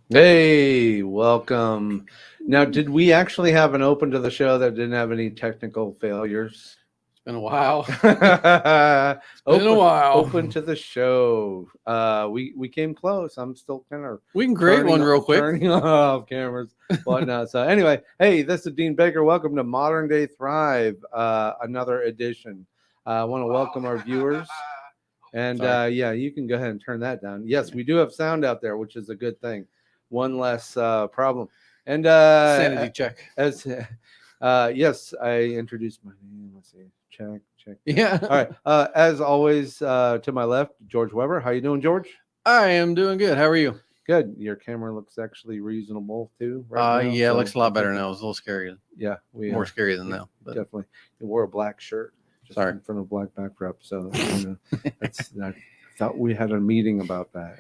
Hey, welcome. Now, did we actually have an open to the show that didn't have any technical failures? It's been a while. Been a open while. open to the show. We came close. I'm still kind of We can create one real quick. turning off cameras, whatnot. So anyway, hey, this is Dean Baker. Welcome to Modern Day Thrive, another edition. I want to welcome our viewers. And yeah, you can go ahead and turn that down. Yes, we do have sound out there, which is a good thing. One less problem. And Sanity check. as yes, I introduced my name. Let's see. Check. Yeah. All right. As always, to my left, George Weber. How you doing, George? I am doing good. How are you? Good. Your camera looks actually reasonable too. Right now, Yeah, so it looks a lot better now. It was a little scary. Yeah, we More scary than now. But definitely. You wore a black shirt. Sorry. In front of a black backdrop. So I thought we had a meeting about that.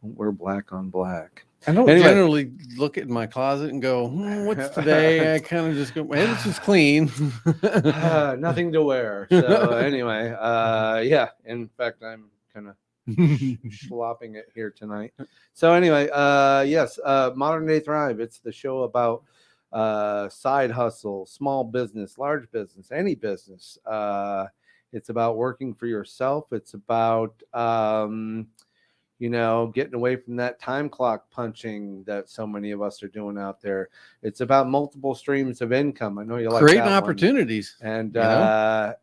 Don't wear black on black. I don't generally look at my closet and go, "What's today?" I kind of just go, "Hey, this is clean." Nothing to wear. So anyway, yeah. In fact, I'm kind of slopping it here tonight. So anyway, yes, Modern Day Thrive. It's the show about side hustle, small business, large business, any business. It's about working for yourself. It's about getting away from that time clock punching that so many of us are doing out there. It's about multiple streams of income. I know you like creating that opportunities one.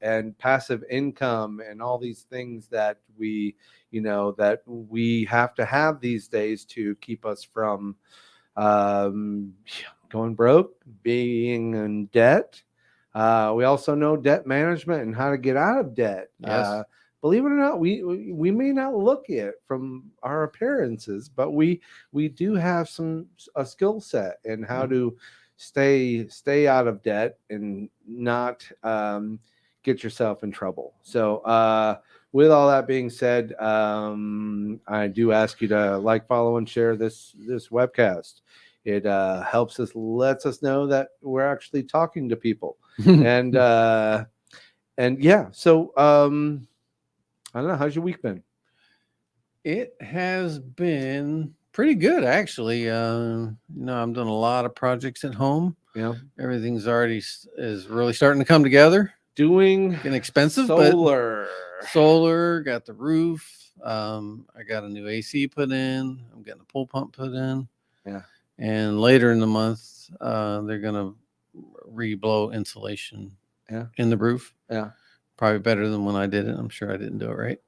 And passive income and all these things that we have to have these days to keep us from going broke, being in debt. We also know debt management and how to get out of debt. Yes. Believe it or not, we may not look it from our appearances, but we do have a skill set in how to stay out of debt and not get yourself in trouble. So with all that being said, I do ask you to like, follow, and share this webcast. It helps us, lets us know that we're actually talking to people, and yeah. So I don't know. How's your week been? It has been pretty good, actually. I'm doing a lot of projects at home. Yeah, Everything's already is really starting to come together. Doing Getting expensive, solar. but solar, got the roof. I got a new AC put in. I'm getting a pool pump put in. Yeah. And later in the month, they're gonna re-blow insulation. Yeah. In the roof. Yeah. Probably better than when I did it. I'm sure I didn't do it right.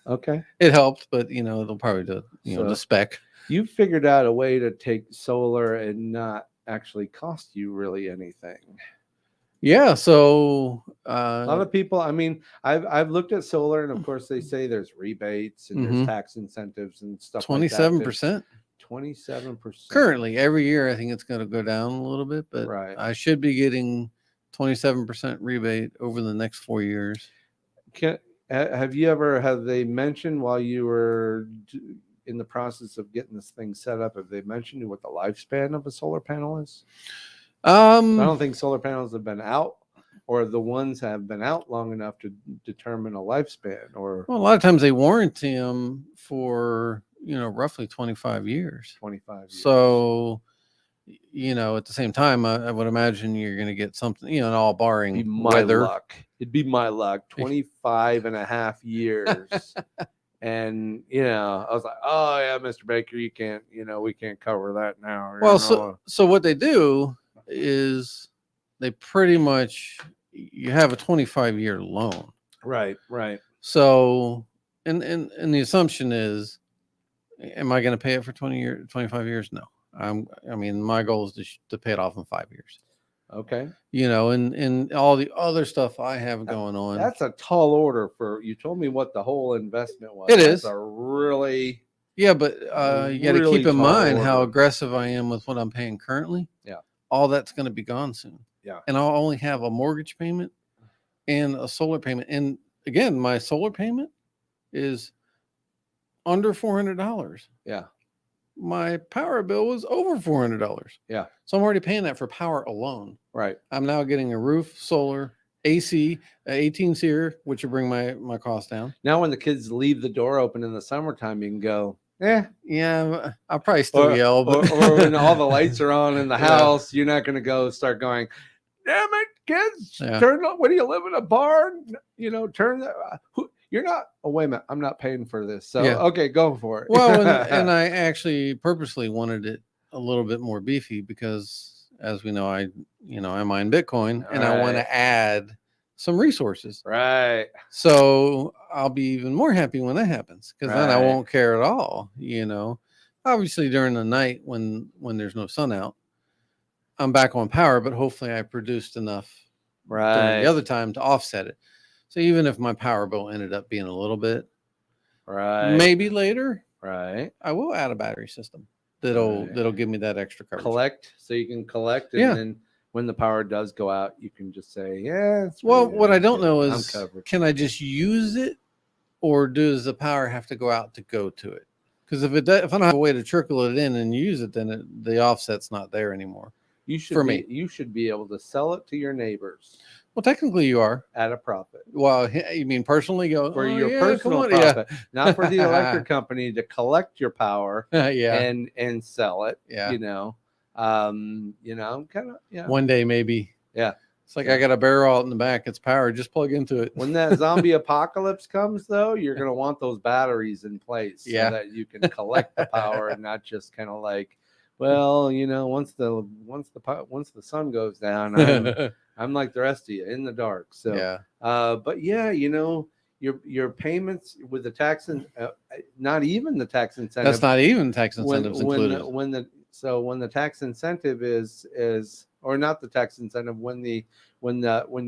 Okay. It helped, but they'll probably do the spec. You figured out a way to take solar and not actually cost you really anything. Yeah, so a lot of people. I mean, I've looked at solar, and of course they say there's rebates and there's tax incentives and stuff. 27%. 27%. Currently, every year I think it's going to go down a little bit, but I should be getting 27% rebate over the next 4 years. Have they mentioned while you were in the process of getting this thing set up, have they mentioned what the lifespan of a solar panel is? I don't think solar panels have been out, or the ones have been out long enough to determine a lifespan. Or a lot of times they warranty them for roughly 25 years. 25 years. So at the same time, I would imagine you're going to get something, all barring weather. Luck. It'd be my luck. 25 and a half years. And, I was like, oh, yeah, Mr. Baker, you can't, we can't cover that now. Well, so what they do is they pretty much, you have a 25-year loan. Right. So, and the assumption is, am I going to pay it for 25 years? No. My goal is to pay it off in 5 years. Okay. And all the other stuff I have going on. That's a tall order you told me what the whole investment was. That's a really. Yeah, but you got to keep in mind how aggressive I am with what I'm paying currently. Yeah. All that's going to be gone soon. Yeah. And I'll only have a mortgage payment and a solar payment. And again, my solar payment is under $400. Yeah. My power bill was over $400. Yeah. So I'm already paying that for power alone. Right. I'm now getting a roof, solar, AC, 18 SEER, which will bring my cost down. Now when the kids leave the door open in the summertime, you can go, Yeah, I'll probably still yell, but or when all the lights are on in the Yeah. house, you're not going to go start going, damn it, kids, Yeah. turn on. What do you live in a barn? Turn the. You're not. Oh, wait a minute. I'm not paying for this. So, Yeah. okay, go for it. Well, and I actually purposely wanted it a little bit more beefy because, as we know, I mine Bitcoin and I want Right. to add some resources. Right. So I'll be even more happy when that happens because then I Right. won't care at all. Obviously during the night when there's no sun out, I'm back on power, but hopefully I produced enough during Right. the other time to offset it. So even if my power bill ended up being a little bit, Right. maybe later, Right. I will add a battery system that'll give me that extra coverage. Collect, so you can collect, and Yeah. then when the power does go out, you can just say, yeah. It's Well, really what I don't good. know I'm is, covered. can I just use it, or does the power have to go out to go to it? Because if I don't have a way to trickle it in and use it, then the offset's not there anymore. You should for be, me. You should be able to sell it to your neighbors Well, technically you are. at a profit. Well, you mean personally? Go For "Oh, your yeah, personal come on." Yeah. profit, not for the electric company to collect your power Yeah. and sell it. Yeah. Kind of. One day maybe. Yeah. It's like Yeah. I got a barrel out in the back. It's powered. Just plug into it. When that zombie apocalypse comes, though, you're going to want those batteries in place Yeah. so that you can collect the power and not just kind of like, well, once the sun goes down, I'm like the rest of you in the dark. So, Yeah. but yeah, your payments with the tax and not even the tax incentive. That's not even tax incentives included. When the tax incentive is or not the tax incentive, when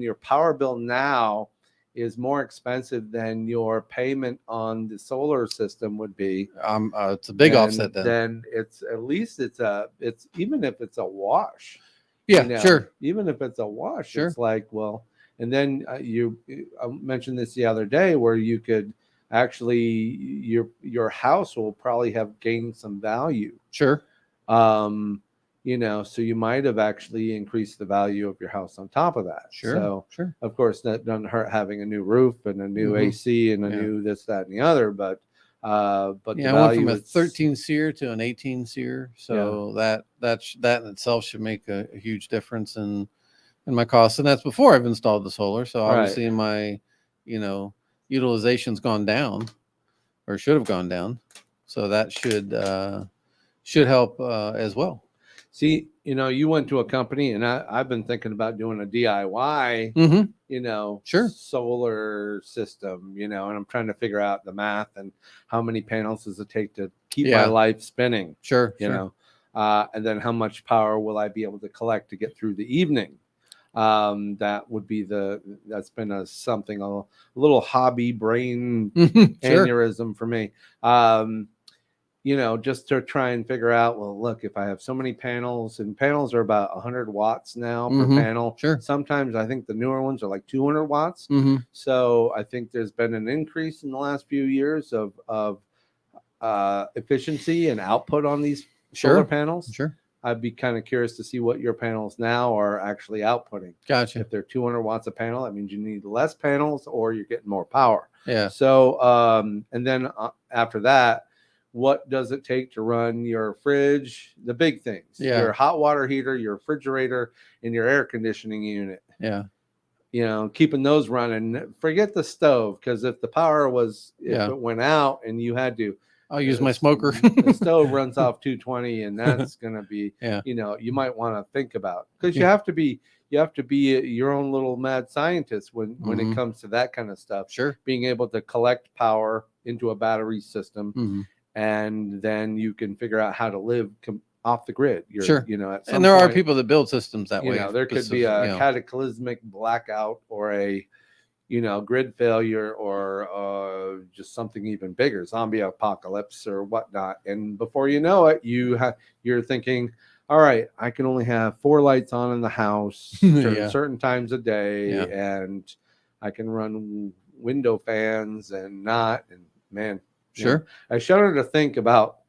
your power bill now is more expensive than your payment on the solar system would be, it's a big offset then it's at least it's even if it's a wash. Yeah, sure. Even if it's a wash, Sure. It's like, well, and then I mentioned this the other day where you could actually your house will probably have gained some value. Sure. So you might have actually increased the value of your house on top of that. Sure. So sure. Of course that doesn't hurt having a new roof and a new AC and a new this, that, and the other, but I went from a 13 SEER to an 18 SEER. So that in itself should make a huge difference in my costs. And that's before I've installed the solar. So obviously my, utilization's gone down, or should have gone down. So that should help as well. See, you went to a company, and I've been thinking about doing a DIY, Sure. solar system, and I'm trying to figure out the math and how many panels does it take to keep my life spinning. Sure. And then how much power will I be able to collect to get through the evening? That would be that's been a little hobby brain aneurysm for me. Just to try and figure out, well, look, if I have so many panels, and panels are about 100 watts now per panel. Sure. Sometimes I think the newer ones are like 200 watts. So I think there's been an increase in the last few years of efficiency and output on these solar panels. Sure. I'd be kind of curious to see what your panels now are actually outputting. Gotcha. If they're 200 watts a panel, that means you need less panels or you're getting more power. Yeah. So, and then after that, what does it take to run your fridge? The big things, your hot water heater, your refrigerator, and your air conditioning unit. Yeah. Keeping those running. Forget the stove, because if the power if it went out and you had to, I'll use my smoker. The stove runs off 220, and that's going to be, you might want to think about, because you have to be your own little mad scientist when it comes to that kind of stuff. Sure. Being able to collect power into a battery system, and then you can figure out how to live off the grid. Sure. At some and there point, are people that build systems that way. There could be a cataclysmic blackout or a grid failure, or just something even bigger, zombie apocalypse or whatnot. And before you know it, you're thinking, all right, I can only have 4 lights on in the house certain times a day, and I can run window fans and man. Sure. I shudder to think about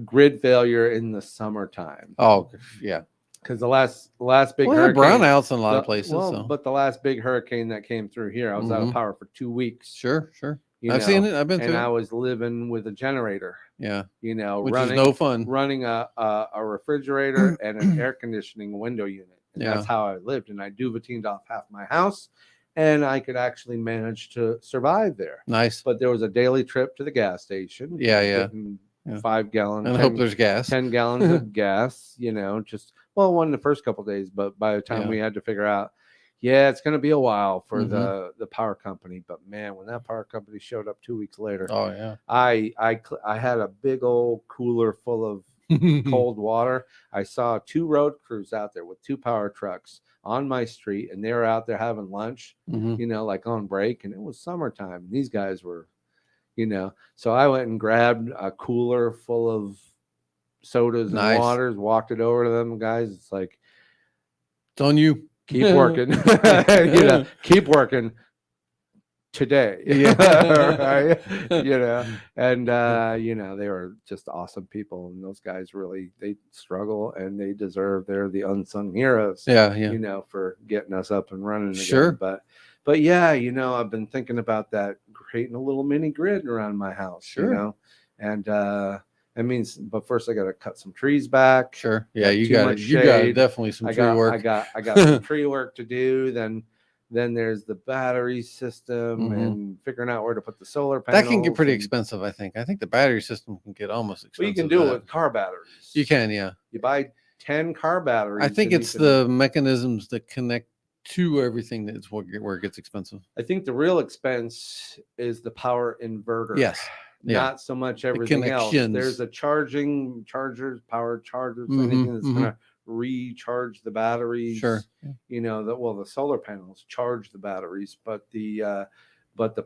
grid failure in the summertime. Oh, yeah. Because the last big hurricane, brownouts in a lot of places. But the last big hurricane that came through here, I was out of power for 2 weeks. Sure. I've seen it. I've been and through I it. was living with a generator. Yeah. Which Running is no fun. running a refrigerator and an air conditioning window unit. And that's how I lived. And I duvetined off half my house, and I could actually manage to survive there. Nice. But there was a daily trip to the gas station. Getting 5 gallons. And I hope there's gas. 10 gallons of gas, one the first couple of days, but by the time we had to figure out, it's going to be a while for the power company. But man, when that power company showed up 2 weeks later, I had a big old cooler full of cold water. I saw 2 road crews out there with 2 power trucks on my street, and they were out there having lunch, like on break, and it was summertime. These guys were, so I went and grabbed a cooler full of sodas and waters, walked it over to them guys. It's like, it's on you. Keep working. Keep working today. Right? And they were just awesome people, and those guys really, they struggle and they deserve, they're the unsung heroes. For getting us up and running again. Sure. But yeah, I've been thinking about that, creating a little mini grid around my house. Sure. And that means, but first I got to cut some trees back. Sure. Yeah, you got definitely some tree work. I got some tree work to do. Then there's the battery system and figuring out where to put the solar panels. That can get pretty expensive, I think. I think the battery system can get almost expensive. Well, you can do it with car batteries. You can, yeah. You buy 10 car batteries. I think it's the mechanisms that connect to everything that's where it gets expensive. I think the real expense is the power inverter. Yes. Not so much everything else. There's a power chargers, anything that's going to recharge the batteries. Sure. The solar panels charge the batteries, but the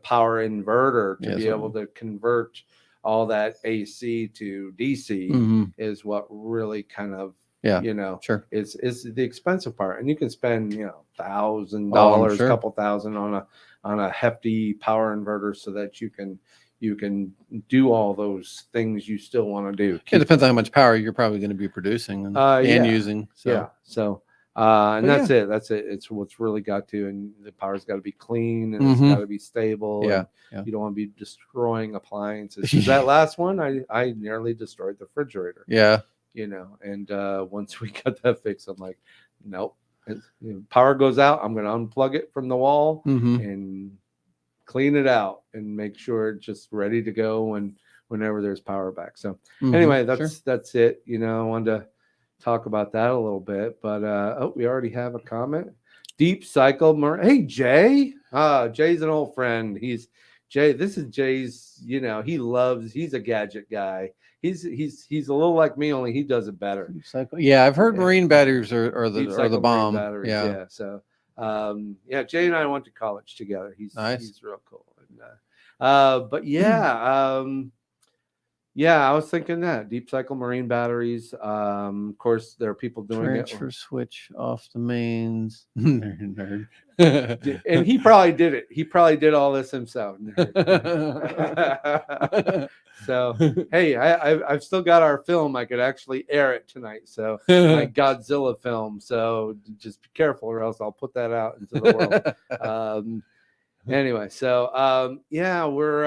power inverter to be able to convert all that AC to DC is what really kind of sure, is the expensive part. And you can spend $1,000, couple thousand on a hefty power inverter so that you can do all those things you still want to do. It depends on how much power you're probably going to be producing and using. So that's it. It's what's really got to, and the power's got to be clean, and it's got to be stable. You don't want to be destroying appliances. That last one, I nearly destroyed the refrigerator. And once we got that fixed, I'm like, nope. Power goes out, I'm going to unplug it from the wall and clean it out and make sure it's just ready to go whenever there's power back. So anyway, that's it. I wanted to talk about that a little bit, but we already have a comment. Deep Cycle. Hey, Jay. Jay's an old friend. This is Jay's, he's a gadget guy. He's a little like me, only he does it better. Yeah, I've heard marine batteers are the bomb. Batteries, yeah. So Jay and I went to college together. He's nice. He's real cool. And, but I was thinking that Deep Cycle marine batteries. Of course, there are people doing transfer switch off the mains. Nerd. And he probably did it. He probably did all this himself. So hey, I've still got our film. I could actually air it tonight. So my Godzilla film. So just be careful, or else I'll put that out into the world. Anyway, so we're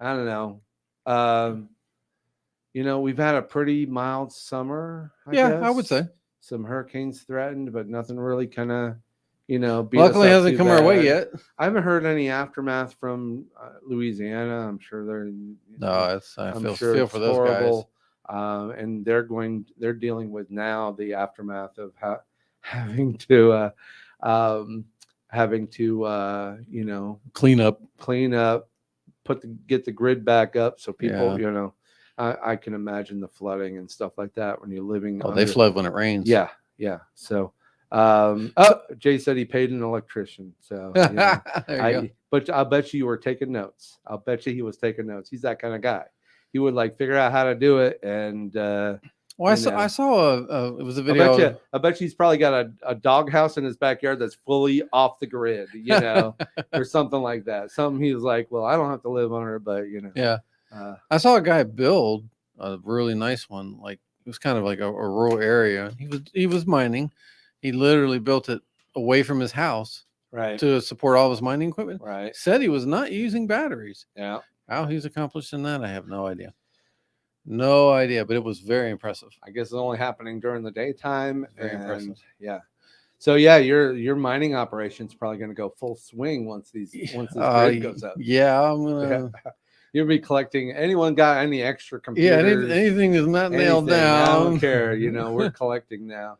I don't know. We've had a pretty mild summer. I guess. I would say some hurricanes threatened, but nothing really kind of. Luckily hasn't come our way yet. I haven't heard any aftermath from Louisiana. I'm sure they're. I feel for those horrible. Guys. And they're dealing with now the aftermath of having to clean up, get the grid back up so people, I can imagine the flooding and stuff like that when you're living. They flood when it rains. Yeah. So. Jay said he paid an electrician, so but I'll bet you were taking notes. I'll bet you he was taking notes. He's that kind of guy. He would figure out how to do it. And I saw it was a video. I bet you he's probably got a doghouse in his backyard that's fully off the grid, or something like that. Something he was like, well, I don't have to live on it, but I saw a guy build a really nice one. It was kind of like a rural area. He was mining. He literally built it away from his house, to support all of his mining equipment. Right. Said he was not using batteries. Yeah. How he's accomplishing that, I have no idea. No idea, but it was very impressive. I guess it's only happening during the daytime. Very impressive. Yeah. So yeah, your mining operation's probably going to go full swing once this grid goes up. Yeah, I'm gonna. You'll be collecting. Anyone got any extra Yeah, computers? anything is not nailed down. I don't care. We're collecting now.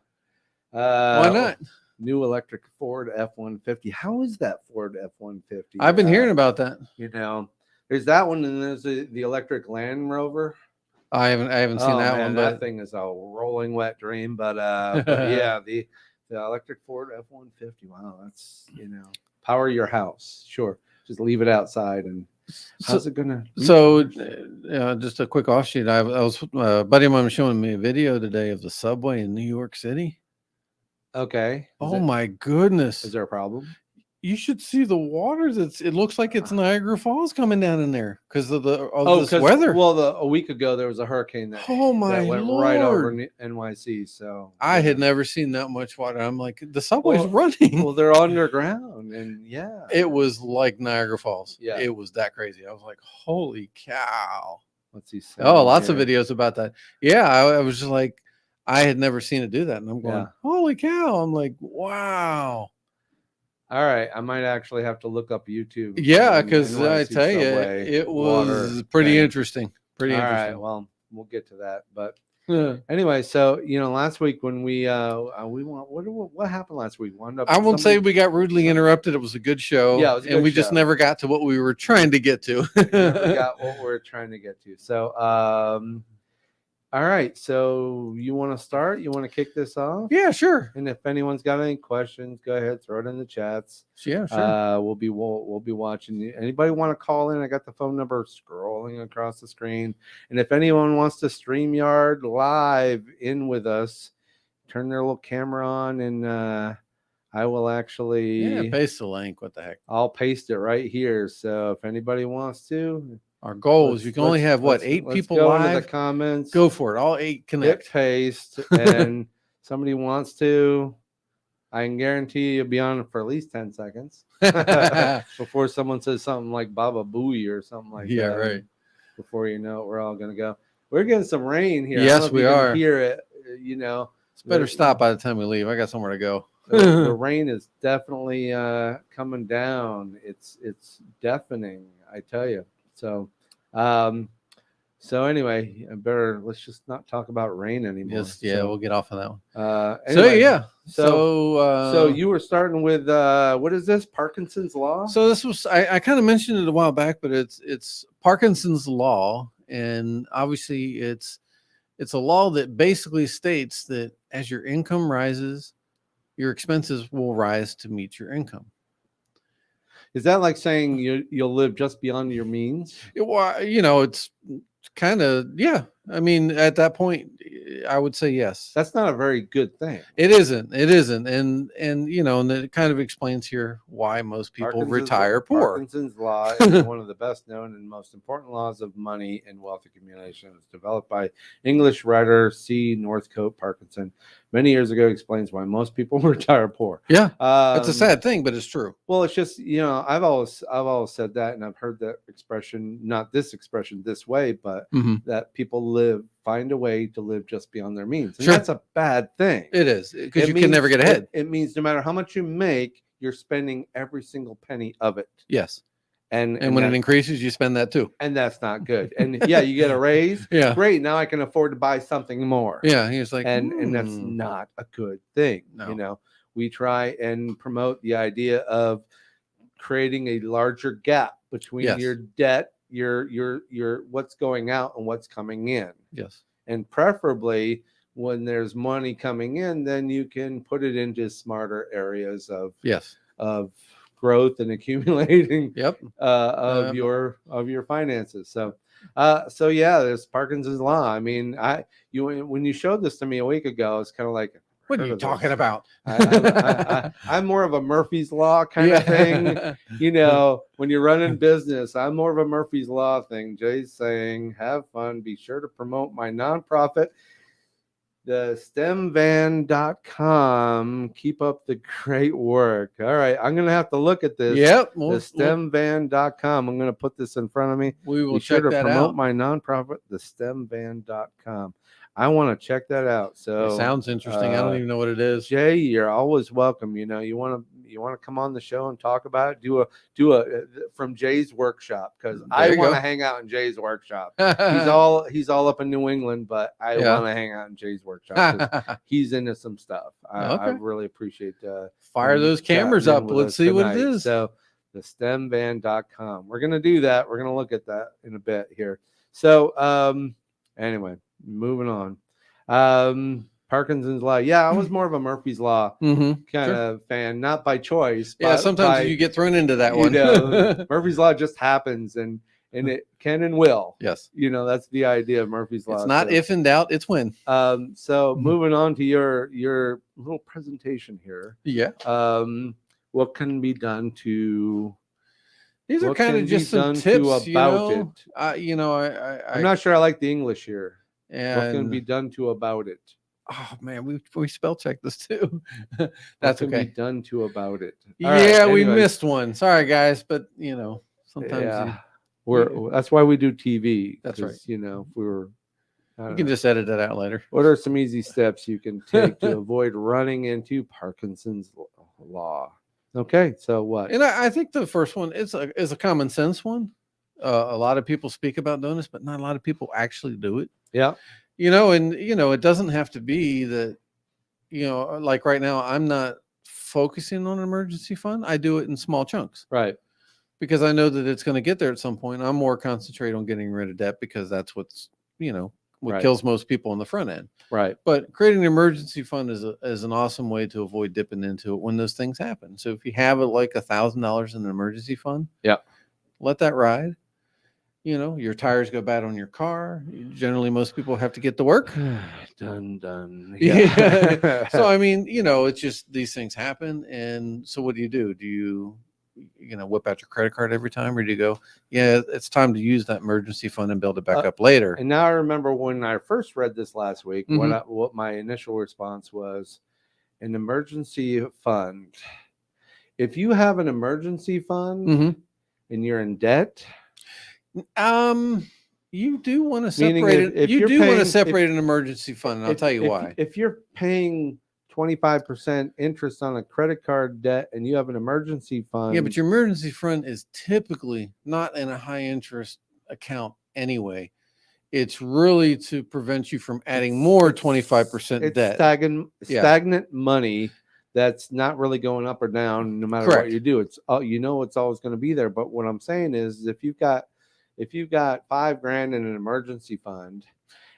Why not? New electric Ford F-150. How is that Ford F-150? I've been hearing about that. There's that one, and there's the electric Land Rover. I haven't seen that one, but that thing is a rolling wet dream. But yeah, the electric Ford F-150. Wow, that's power your house. Sure, just leave it outside. And how's it gonna? So, just a quick offshoot. I was a buddy of mine was showing me a video today of the subway in New York City. Okay. Oh my goodness! Is there a problem? You should see the waters. It looks like it's Niagara Falls coming down in there because of this weather. Well, a week ago there was a hurricane that went right over NYC. So I had never seen that much water. I'm like, the subway's running. Well, they're underground, and it was like Niagara Falls. Yeah, it was that crazy. I was like, holy cow! Let's see. Lots of videos about that. Yeah, I was just like, I had never seen it do that, and I'm going, holy cow! I'm like, wow. All right, I might actually have to look up YouTube. Yeah, because I tell you, it was pretty interesting. Pretty interesting. All right, well, we'll get to that. But anyway, so last week when we what happened last week? I won't say we got rudely interrupted. It was a good show. Yeah, it was a good we show. Just never got to what we were trying to get to. Never got what we're trying to get to. So all right, so you want to start? You want to kick this off? Yeah, sure. And if anyone's got any questions, go ahead, throw it in the chats. Yeah, sure. We'll be watching. Anybody want to call in? I got the phone number scrolling across the screen. And if anyone wants to StreamYard live in with us, turn their little camera on, and I will actually paste the link. What the heck? I'll paste it right here. So if anybody wants to. Our goal is you can only have 8 people go live. Into the comments. Go for it. All 8 connect. Hit paste, and somebody wants to. I can guarantee you'll be on for at least 10 seconds before someone says something like Baba Booey or something like that. Yeah, right. Before you know it, we're all gonna go. We're getting some rain here. Yes, we are. Hear it? It's better stop by the time we leave. I got somewhere to go. The rain is definitely coming down. It's deafening, I tell you. So, anyway, let's just not talk about rain anymore. We'll get off of that one. Anyway, so you were starting with what is this? Parkinson's law? So this was I kind of mentioned it a while back, but it's Parkinson's law, and obviously it's a law that basically states that as your income rises, your expenses will rise to meet your income. Is that like saying you'll live just beyond your means? It's kind of, yeah. I mean, at that point, I would say yes. That's not a very good thing. It isn't. And it kind of explains here why most people retire poor. Parkinson's law is one of the best known and most important laws of money and wealth accumulation. It's developed by English writer C. Northcote Parkinson many years ago. Explains why most people retire poor. Yeah, that's a sad thing, but it's true. Well, it's just I've always said that, and I've heard that expression, not this expression this way, but that people find a way to live just beyond their means. And that's a bad thing. It is, because you can never get ahead. It means no matter how much you make, you're spending every single penny of it. Yes. And when it increases, you spend that too. And that's not good. And yeah, you get a raise. Yeah. Great. Now I can afford to buy something more. Yeah. He's like, and that's not a good thing. No. We try and promote the idea of creating a larger gap between your debt, your what's going out and what's coming in. Yes. And preferably when there's money coming in, then you can put it into smarter areas of growth and accumulating of your finances. So there's Parkinson's law. I mean, when you showed this to me a week ago, it's kind of like, what are you talking about? I'm more of a Murphy's Law kind of thing. When you're running business, I'm more of a Murphy's Law thing. Jay's saying, have fun. Be sure to promote my nonprofit. The stemvan.com. Keep up the great work. All right. I'm going to have to look at this. Yep. The stemvan.com. I'm going to put this in front of me. We will Be sure check to that promote out. my nonprofit, the stemvan.com. I want to check that out. So it sounds interesting. I don't even know what it is. Jay, you're always welcome. You want to come on the show and talk about it. Do a from Jay's workshop, because I want to hang out in Jay's workshop. he's all up in New England, but I want to hang out in Jay's workshop because he's into some stuff. I really appreciate fire those cameras up. Let's see what it is. So the stemvan.com. We're gonna do that. We're gonna look at that in a bit here. So anyway, moving on. Parkinson's Law. Yeah, I was more of a Murphy's Law kind of fan, not by choice. Yeah, sometimes you get thrown into that one. Murphy's Law just happens, and it can and will. Yes. That's the idea of Murphy's Law. It's not if in doubt, it's when. So moving on to your little presentation here. Yeah. What can be done to... These are kind of just some tips about it. I'm not sure I like the English here. And what can be done to about it? Oh man, we spell checked this too. That's what can be done to about it. We missed one. Sorry guys, but sometimes that's why we do TV. That's right. If we were, you can just edit that out later. What are some easy steps you can take to avoid running into Parkinson's Law? Okay, so what? And I think the first one is a common sense one. A lot of people speak about doing this, but not a lot of people actually do it. Yeah. It doesn't have to be that, like right now, I'm not focusing on an emergency fund. I do it in small chunks. Right. Because I know that it's going to get there at some point. I'm more concentrated on getting rid of debt because that's what's, what kills most people on the front end. Right. But creating an emergency fund is an awesome way to avoid dipping into it when those things happen. So if you have like $1,000 in an emergency fund, let that ride. Your tires go bad on your car. Generally, most people have to get to work. Done. Yeah. So, it's just these things happen. And so what do? Do you whip out your credit card every time? Or do you go, it's time to use that emergency fund and build it back up later? And now I remember when I first read this last week, what my initial response was: an emergency fund. If you have an emergency fund and you're in debt... you do want to separate it. You do want to separate an emergency fund, and I'll tell you why. If you're paying 25% interest on a credit card debt and you have an emergency fund... Yeah, but your emergency fund is typically not in a high interest account anyway. It's really to prevent you from adding more 25% debt. Stagnant money that's not really going up or down no matter what you do. It's it's always going to be there. But what I'm saying is if you've got $5,000 in an emergency fund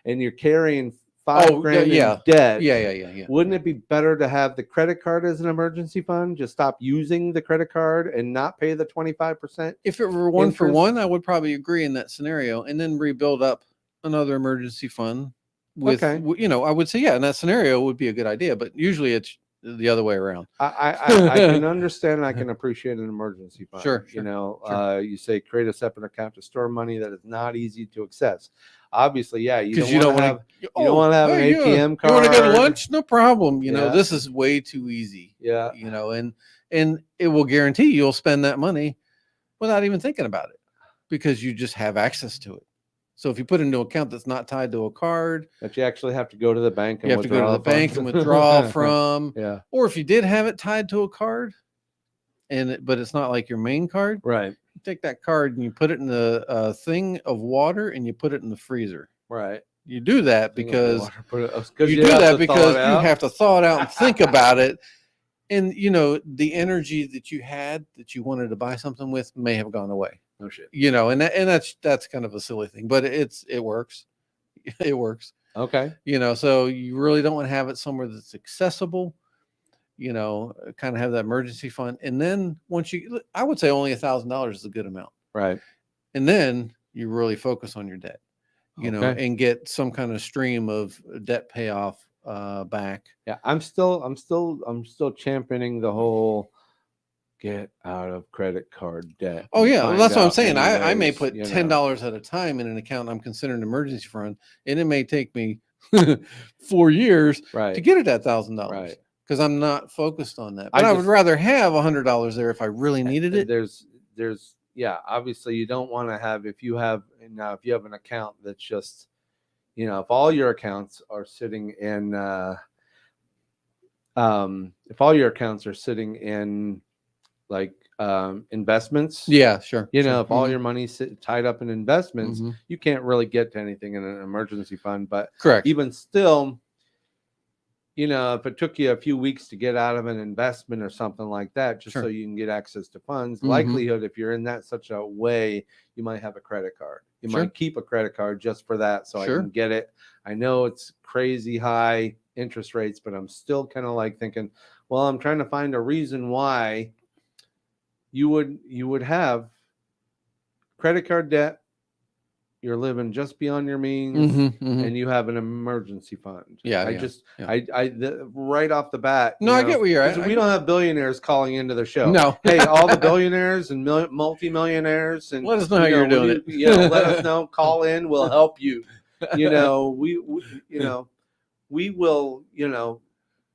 and you're carrying $5,000 in debt, wouldn't it be better to have the credit card as an emergency fund? Just stop using the credit card and not pay the 25%? If it were one for one, I would probably agree in that scenario, and then rebuild up another emergency fund with, I would say, in that scenario would be a good idea, but usually it's the other way around. I can understand. I can appreciate an emergency fund. Sure. You say create a separate account to store money that is not easy to access. Obviously, you don't want to have an ATM card. You want to go to lunch? No problem. This is way too easy. Yeah. And it will guarantee you'll spend that money without even thinking about it because you just have access to it. So if you put it into an account that's not tied to a card, that you actually have to go to the bank and withdraw from. Yeah. Or if you did have it tied to a card, but it's not like your main card, right? You take that card and you put it in the thing of water and you put it in the freezer. Right. You do that because you have to thaw it out and think about it. And the energy that you had that you wanted to buy something with may have gone away. No shit. And that's kind of a silly thing, but it works. It works. Okay. So you really don't want to have it somewhere that's accessible. Kind of have that emergency fund, and then I would say only $1,000 is a good amount, right? And then you really focus on your debt, and get some kind of stream of debt payoff back. Yeah, I'm still championing the whole get out of credit card debt. Oh yeah, well, that's what I'm saying. I may put $10 at a time in an account I'm considering an emergency fund, and it may take me 4 years to Right. get it at $1,000. Right. Because I'm not focused on that. But I would rather have $100 there if I really needed it. There's obviously you don't want to have, if you have an account that's just, if all your accounts are sitting in like investments. Yeah, sure. If all your money's tied up in investments, you can't really get to anything in an emergency fund. But correct. Even still, if it took you a few weeks to get out of an investment or something like that, just so you can get access to funds, likelihood, if you're in that such a way, you might have a credit card. You might keep a credit card just for that, so I can get it. I know it's crazy high interest rates, but I'm still kind of like thinking, well, I'm trying to find a reason why you would have credit card debt, you're living just beyond your means, and you have an emergency fund. Right off the bat. No, I get where you're at. We don't have billionaires calling into the show. No. Hey, all the billionaires and multimillionaires, and let us know how you're doing it. Let us know. Call in. We'll help you. We will.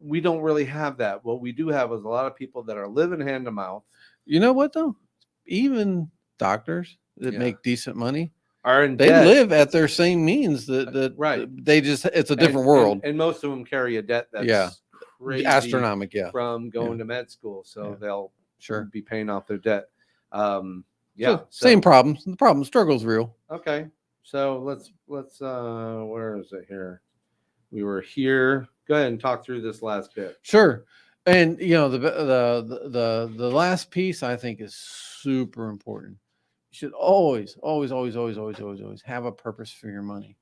We don't really have that. What we do have is a lot of people that are living hand to mouth. You know what though? Even doctors that make decent money they live at their same means. They just, it's a different world. And most of them carry a debt that's crazy, astronomical. From going to med school, so they'll be paying off their debt. Same problems. The struggle's real. Okay, so let's where is it here? We were here. Go ahead and talk through this last bit. Sure. And the last piece I think is super important. You should always have a purpose for your money.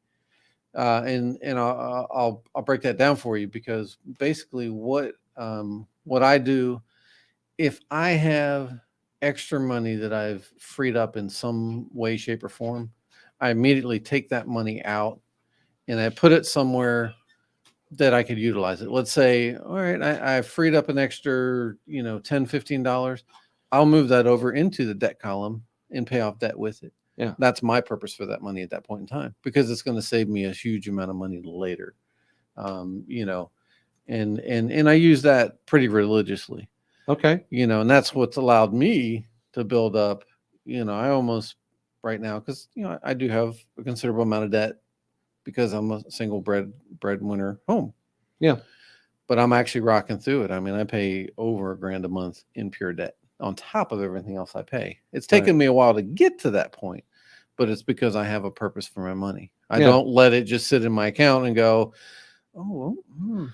And I'll break that down for you, because basically what I do, if I have extra money that I've freed up in some way, shape, or form, I immediately take that money out and I put it somewhere that I could utilize it. Let's say, all right, I freed up an extra, $10, $15. I'll move that over into the debt column and pay off debt with it. Yeah. That's my purpose for that money at that point in time, because it's going to save me a huge amount of money later. And I use that pretty religiously. Okay. And that's what's allowed me to build up, I almost right now, because, I do have a considerable amount of debt because I'm a single breadwinner home. Yeah. But I'm actually rocking through it. I mean, I pay over $1,000 a month in pure debt on top of everything else I pay. It's taken me a while to get to that point, but it's because I have a purpose for my money. I don't let it just sit in my account and go, oh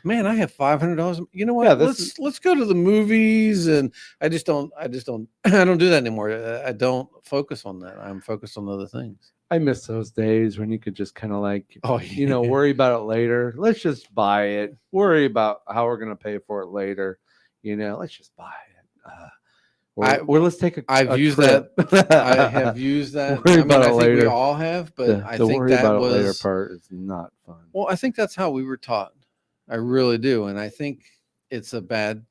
man, I have $500. You know what? Yeah, let's go to the movies. And I don't do that anymore. I don't focus on that. I'm focused on other things. I miss those days when you could just kind of like, worry about it later. Let's just buy it. Worry about how we're going to pay for it later. Let's just buy it. Or let's take I've used trip. that. I have used that. Worry about it I think later. we all have, but I think worry that about was it later part is not fun. Well, I think that's how we were taught. I really do, and I think it's a bad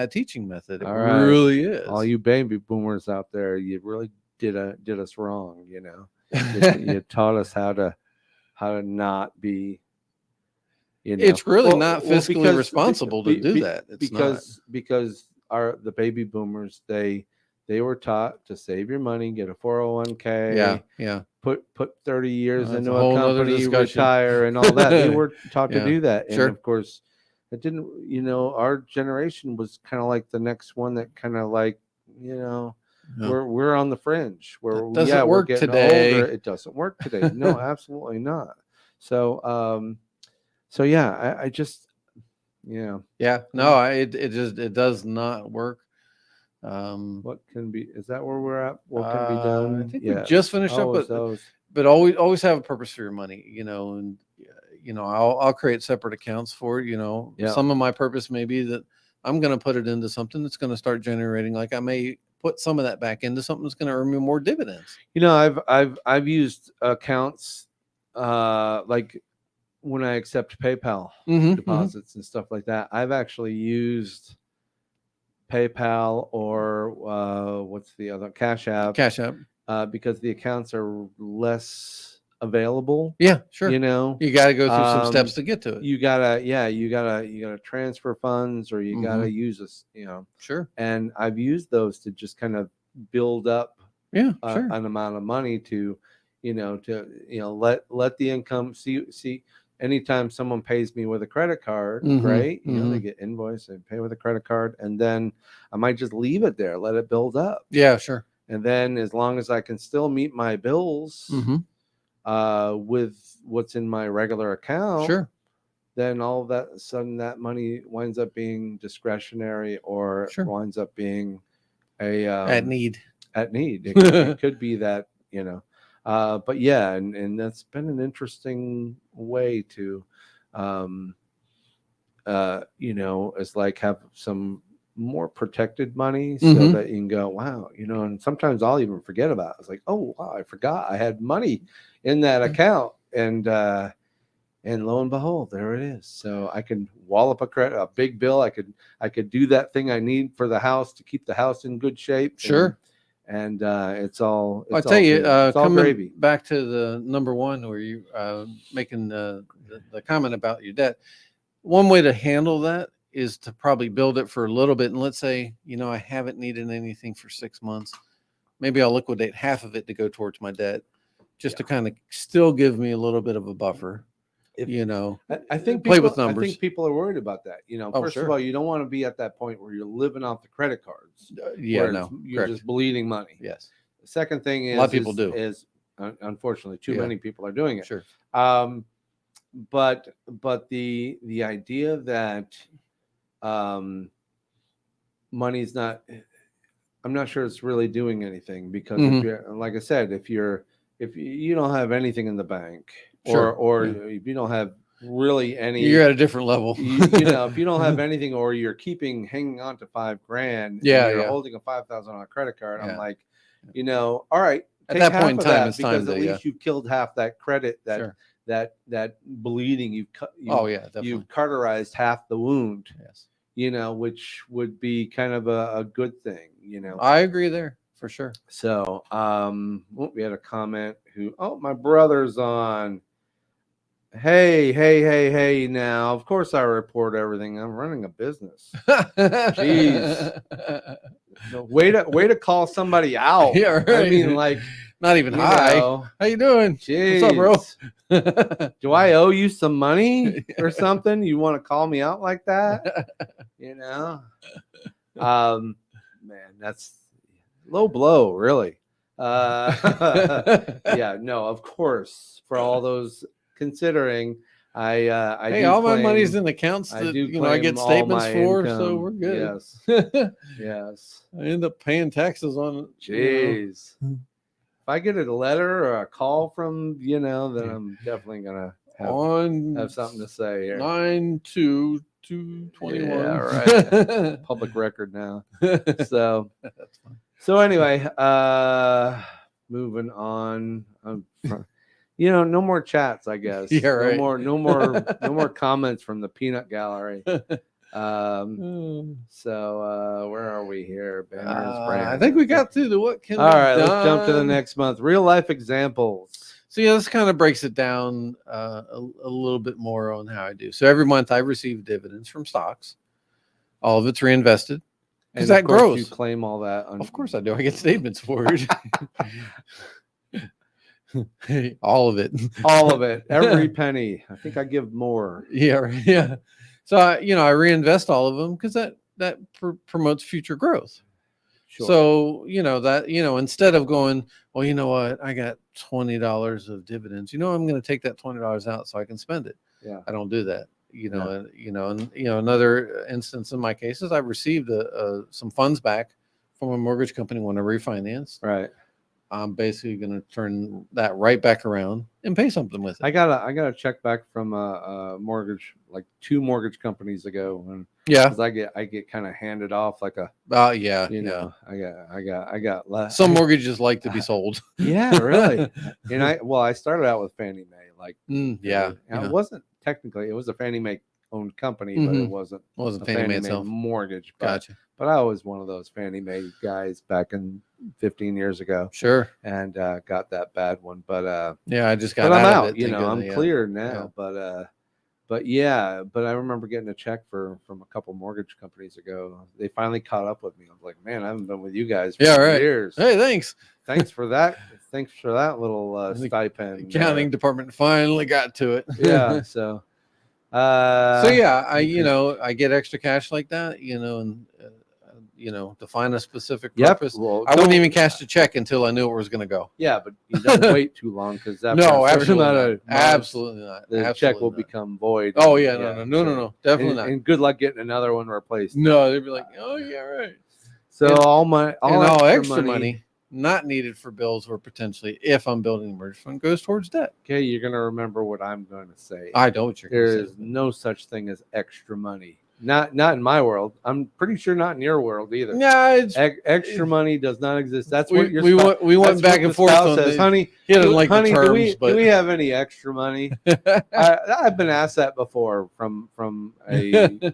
teaching method. It really is. All you baby boomers out there, you really did us wrong. You taught us how to not be. It's really not fiscally responsible to do that. It's because the baby boomers, they were taught to save your money, get a 401k, put 30 years into a company, retire, and all that. They were taught to do that, and of course, it didn't. Our generation was kind of like the next one that kind of like, we're on the fringe. Where we're getting today. Older. It doesn't work today. No, absolutely not. So, I just. No, it does not work. What can be? Is that where we're at? What can be done? I think we just finished up, but always have a purpose for your money. And I'll create separate accounts for it. Some of my purpose may be that I'm going to put it into something that's going to start generating. Like I may put some of that back into something that's going to earn me more dividends. I've used accounts like when I accept PayPal deposits and stuff like that. I've actually used PayPal or what's the other Cash App, because the accounts are less available. Yeah, sure. You know, you got to go through some steps to get to it. You gotta transfer funds, or you gotta use this, Sure. And I've used those to just kind of build up sure. an amount of money to let the income see. Anytime someone pays me with a credit card, great, they get invoice and pay with a credit card, and then I might just leave it there, let it build up. Yeah, sure. And then as long as I can still meet my bills with what's in my regular account, sure, then all of that sudden that money winds up being discretionary, or winds up being a at need. It could be that, but yeah, and that's been an interesting way to it's like have some more protected money, so that you can go, wow, and sometimes I'll even forget about it. It's like, oh wow, I forgot I had money in that account, and lo and behold, there it is. So I can wallop a big bill. I could do that thing I need for the house to keep the house in good shape. Sure. And it's all. I'll tell you, coming gravy. back to the number one, where you making the comment about your debt. One way to handle that is to probably build it for a little bit. And let's say, I haven't needed anything for 6 months. Maybe I'll liquidate half of it to go towards my debt, just to kind of still give me a little bit of a buffer. I think play with numbers. I think people are worried about that. First of all, you don't want to be at that point where you're living off the credit cards. You're correct. Just bleeding money. Yes. The second thing is a lot of people do. Is unfortunately too many people are doing it. Sure. But the idea that money's not, I'm not sure it's really doing anything, because if you're, like I said, if you don't have anything in the bank, or if you don't have really any, you're at a different level. If you don't have anything, or you're hanging on to $5,000, and you're holding a $5,000 credit card, I'm like, all right, at that point in time, it's because time at least you've killed half that credit, that bleeding, you've cauterized half the wound. Yes. Which would be kind of a good thing. I agree there for sure. So we had a comment my brother's on. Hey, now, of course I report everything. I'm running a business. Jeez. Way to call somebody out. Yeah, right. I mean, like, not even hi. How you doing? Jeez. What's up, bro? Do I owe you some money or something? You want to call me out like that? Man, that's low blow, really. Yeah, no, of course, for all those considering, I all my money's in accounts that I get statements for, so we're good. Yes. I end up paying taxes on it. Jeez. If I get a letter or a call from then I'm definitely gonna have something to say here. 9/2/2021. Yeah, right. Public record now. So that's fine. So anyway, moving on. No more chats, I guess. Yeah, right. No more comments from the peanut gallery. So where are we here? Banners, I think we got through the what can. All right, let's jump to the next month. Real life examples. So this kind of breaks it down a little bit more on how I do. So every month I receive dividends from stocks. All of it's reinvested. Because that grows. You claim all that. Of course I do. I get statements for it. All of it. All of it. Every penny. I think I give more. Yeah. So I reinvest all of them because that promotes future growth. Sure. So instead of going, well, you know what, I got $20 of dividends. I'm going to take that $20 out so I can spend it. Yeah. I don't do that. Another instance in my case is I received some funds back from a mortgage company when I refinanced. Right. I'm basically going to turn that right back around and pay something with it. I got a check back from a mortgage, like 2 mortgage companies ago, and because I get kind of handed off like a. I got less. Some mortgages like to be sold. Yeah, really. And I started out with Fannie Mae, like it wasn't technically, it was a Fannie Mae owned company, but it wasn't Fannie Mae itself. mortgage. Gotcha. But I was one of those Fannie Mae guys back in 15 years ago. Sure. And got that bad one. But yeah, I just got I'm out out. of it. I'm clear now. Yeah. But yeah, but I remember getting a check from a couple mortgage companies ago. They finally caught up with me. I was like, man, I haven't been with you guys for years. Hey, thanks. Thanks for that. Thanks for that little stipend. Accounting department finally got to it. Yeah. So. Yeah, I get extra cash like that, and to find a specific purpose. Well, I wouldn't even cash the check until I knew where it was going to go. Yeah, but you don't wait too long because no, absolutely not. The check will become void. Oh yeah, no, definitely not. And good luck getting another one replaced. No, they'd be like, oh yeah, right. So all extra money not needed for bills or potentially if I'm building an emergency fund goes towards debt. Okay, you're gonna remember what I'm going to say. I know what you're going to say. There is no such thing as extra money. Not in my world. I'm pretty sure not in your world either. Yeah, extra money does not exist. That's what we went back and forth on says. Honey, he doesn't like the terms, do we have any extra money? I've been asked that before from an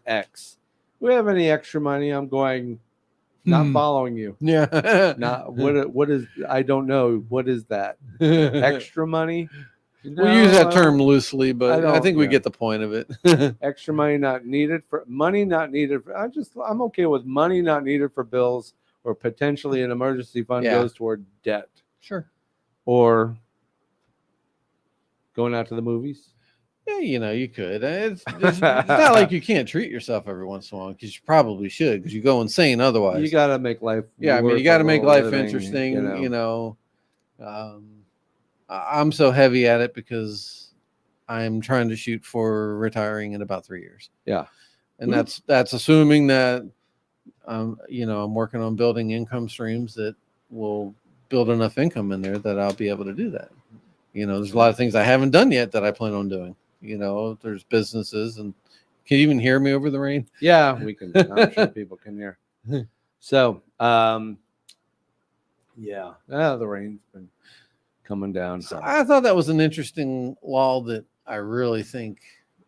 ex. Do we have any extra money? I'm going. Not following you. Yeah. Not what is I don't know. What is that? Extra money? No, we use that term loosely, but I think we get the point of it. Extra money not needed for money not needed for, I'm okay with money not needed for bills or potentially an emergency fund goes toward debt. Sure. Or going out to the movies. Yeah, you could. It's not like you can't treat yourself every once in a while because you probably should because you go insane otherwise. You got to make life. Yeah, you got to make life interesting. I'm so heavy at it because I'm trying to shoot for retiring in about 3 years. Yeah, and that's assuming that I'm working on building income streams that will build enough income in there that I'll be able to do that. There's a lot of things I haven't done yet that I plan on doing. There's businesses, and can you even hear me over the rain? Yeah, we can. I'm sure people can hear. So, the rain's been coming down. So I thought that was an interesting law that I really think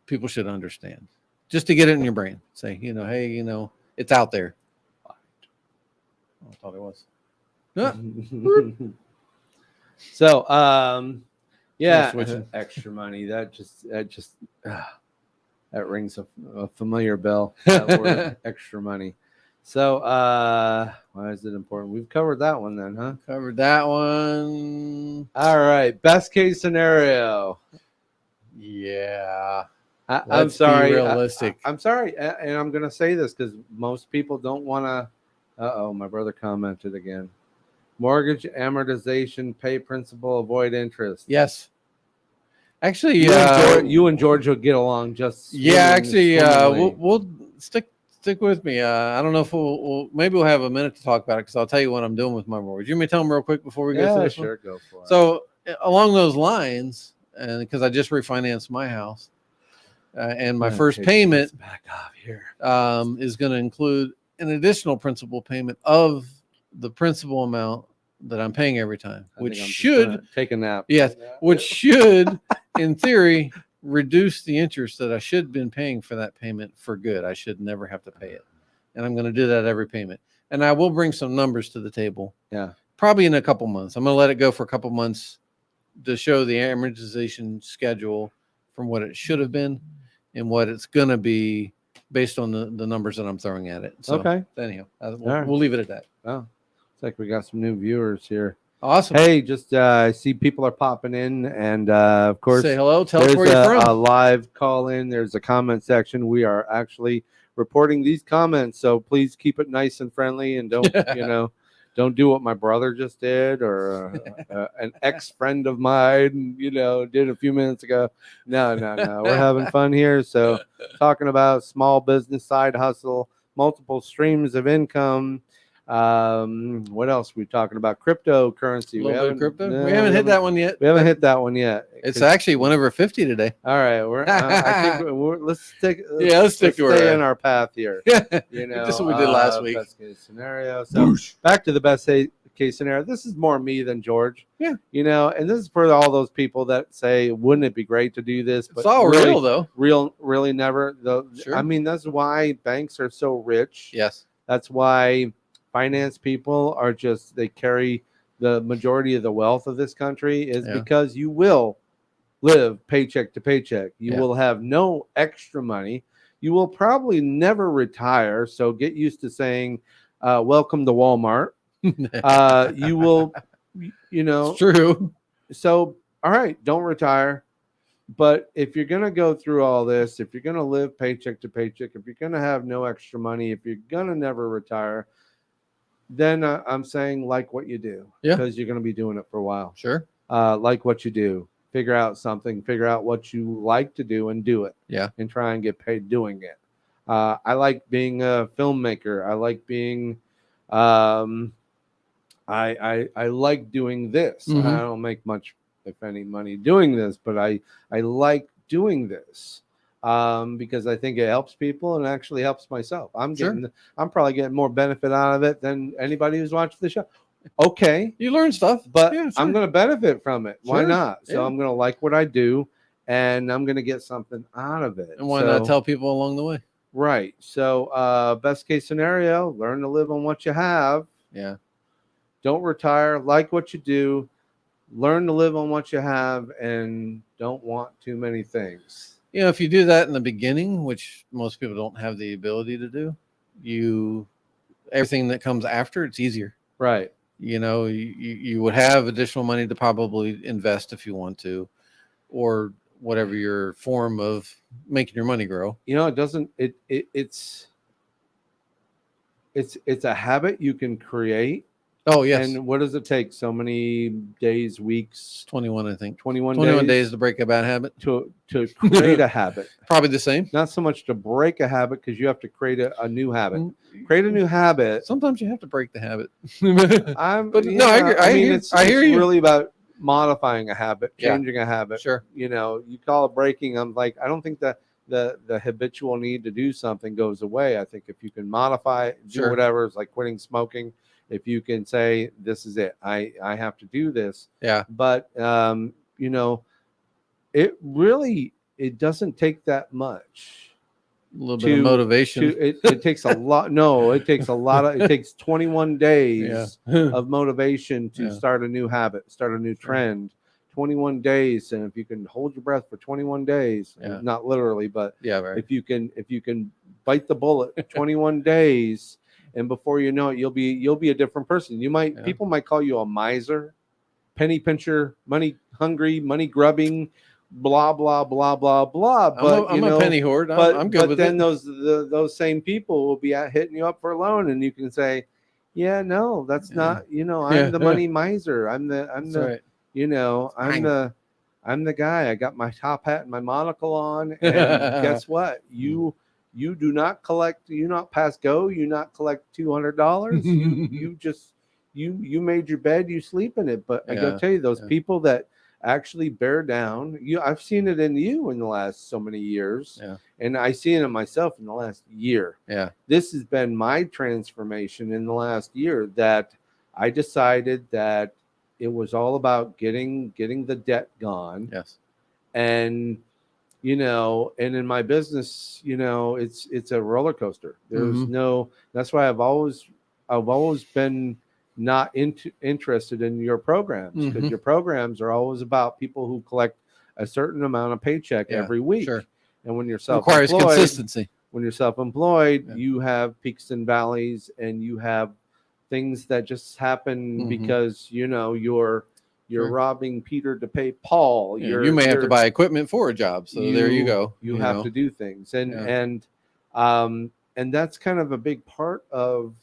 people should understand, just to get it in your brain. Say, hey, it's out there. I thought it was. So, extra money. That rings a familiar bell. That word, extra money. So, why is it important? We've covered that one then, huh? Covered that one. All right. Best case scenario. Yeah. I'm sorry. Realistic. I'm sorry. And I'm going to say this because most people don't want to. My brother commented again. Mortgage amortization, pay principal, avoid interest. Yes. Actually, you and George will get along just. Yeah, actually, we'll stick with me. I don't know if we'll have a minute to talk about it because I'll tell you what I'm doing with my mortgage. You may tell them real quick before we go to this sure, one? go for it. So along those lines, and because I just refinanced my house, and my first payment back off here is going to include an additional principal payment of the principal amount that I'm paying every time, which should take a nap. Yes, which should, in theory, reduce the interest that I should have been paying for that payment for good. I should never have to pay it. And I'm going to do that every payment. And I will bring some numbers to the table. Yeah. Probably in a couple months. I'm going to let it go for a couple months to show the amortization schedule from what it should have been and what it's going to be based on the numbers that I'm throwing at it. So, okay. Anyhow, we'll leave it at that. Oh, it's like we got some new viewers here. Awesome. Hey, just I see people are popping in, and of course, say hello. Tell us where you're from. A live call in. There's a comment section. We are actually reporting these comments, so please keep it nice and friendly, and don't don't do what my brother just did or an ex-friend of mine did a few minutes ago. No, we're having fun here. So talking about small business side hustle, multiple streams of income. What else are we talking about? Cryptocurrency. We haven't hit that one yet. We haven't hit that one yet. It's actually 1 over 50 today. All right, I think let's stick. Let's stick to stay in our path here. Just what we did last week. Best case scenario. So back to the best case scenario. This is more me than George. Yeah. And this is for all those people that say, "Wouldn't it be great to do this?" But it's all really, real though. Really never. Though. Sure. I mean, that's why banks are so rich. Yes. That's why finance people are just, they carry the majority of the wealth of this country, is because you will live paycheck to paycheck. You will have no extra money. You will probably never retire. So get used to saying, welcome to Walmart. You will, it's true. So, all right, don't retire. But if you're going to go through all this, if you're going to live paycheck to paycheck, if you're going to have no extra money, if you're going to never retire, then I'm saying like what you do, because you're going to be doing it for a while. Sure. Like what you do. Figure out something. Figure out what you like to do and do it. Yeah. And try and get paid doing it. I like being a filmmaker. I like being. I like doing this. I don't make much, if any, money doing this, but I like doing this because I think it helps people and actually helps myself. I'm probably getting more benefit out of it than anybody who's watching the show. Okay, you learn stuff, but I'm going to benefit from it. Why not? So I'm going to like what I do, and I'm going to get something out of it. And why not tell people along the way? Right. So best case scenario, learn to live on what you have. Yeah. Don't retire. Like what you do. Learn to live on what you have, and don't want too many things. If you do that in the beginning, which most people don't have the ability to do, everything that comes after, it's easier. Right. You would have additional money to probably invest if you want to, or whatever your form of making your money grow. It's a habit you can create. Oh, yes. And what does it take? So many days, weeks? 21, I think. 21 days to break a bad habit. To create a habit. Probably the same. Not so much to break a habit, because you have to create a new habit. Create a new habit. Sometimes you have to break the habit. I agree. It's really about modifying a habit, changing a habit. Sure. You call it breaking. I'm like, I don't think that the habitual need to do something goes away. I think if you can modify it, do whatever, it's like quitting smoking. If you can say, this is it, I have to do this. Yeah. But, it doesn't take that much. A little bit of motivation. It takes a lot. No, it takes a lot of, it takes 21 days of motivation to start a new habit, start a new trend. 21 days. And if you can hold your breath for 21 days, not literally, but if you can bite the bullet 21 days, and before you know it, you'll be a different person. People might call you a miser, penny pincher, money hungry, money grubbing, blah blah blah blah blah. But I'm a penny hoard. I'm good with it. But then those same people will be hitting you up for a loan, and you can say, "Yeah, no, that's not. I'm the money miser. I'm the right. I'm the guy. I got my top hat and my monocle on, and guess what? You do not collect. You not pass go. You not collect $200. You made your bed. You sleep in it. But I gotta tell you, those people that actually bear down. I've seen it in you in the last so many years, and I see it in myself in the last year. Yeah, this has been my transformation in the last year, that I decided that it was all about getting the debt gone. Yes, and and in my business, it's a roller coaster. There's that's why I've always been not interested in your programs, because your programs are always about people who collect a certain amount of paycheck every week. Sure. And when you're requires consistency. When you're self-employed, you have peaks and valleys, and you have things that just happen because you're robbing Peter to pay Paul. You may have to buy equipment for a job. So there you go. You have to do things. And that's kind of a big part of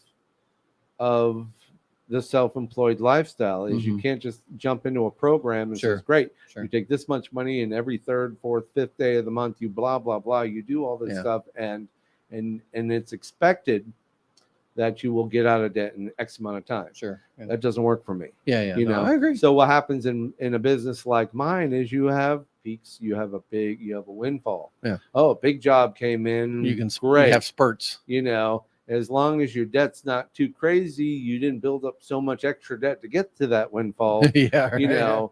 the self-employed lifestyle, is you can't just jump into a program and says, great, you take this much money, and every third, fourth, fifth day of the month, you blah, blah, blah, you do all this stuff. And it's expected that you will get out of debt in X amount of time. Sure. Yeah. That doesn't work for me. Yeah. I agree. So what happens in a business like mine is you have peaks, you have a windfall. Yeah. Oh, a big job came in. You can great. You have spurts. As long as your debt's not too crazy, you didn't build up so much extra debt to get to that windfall. So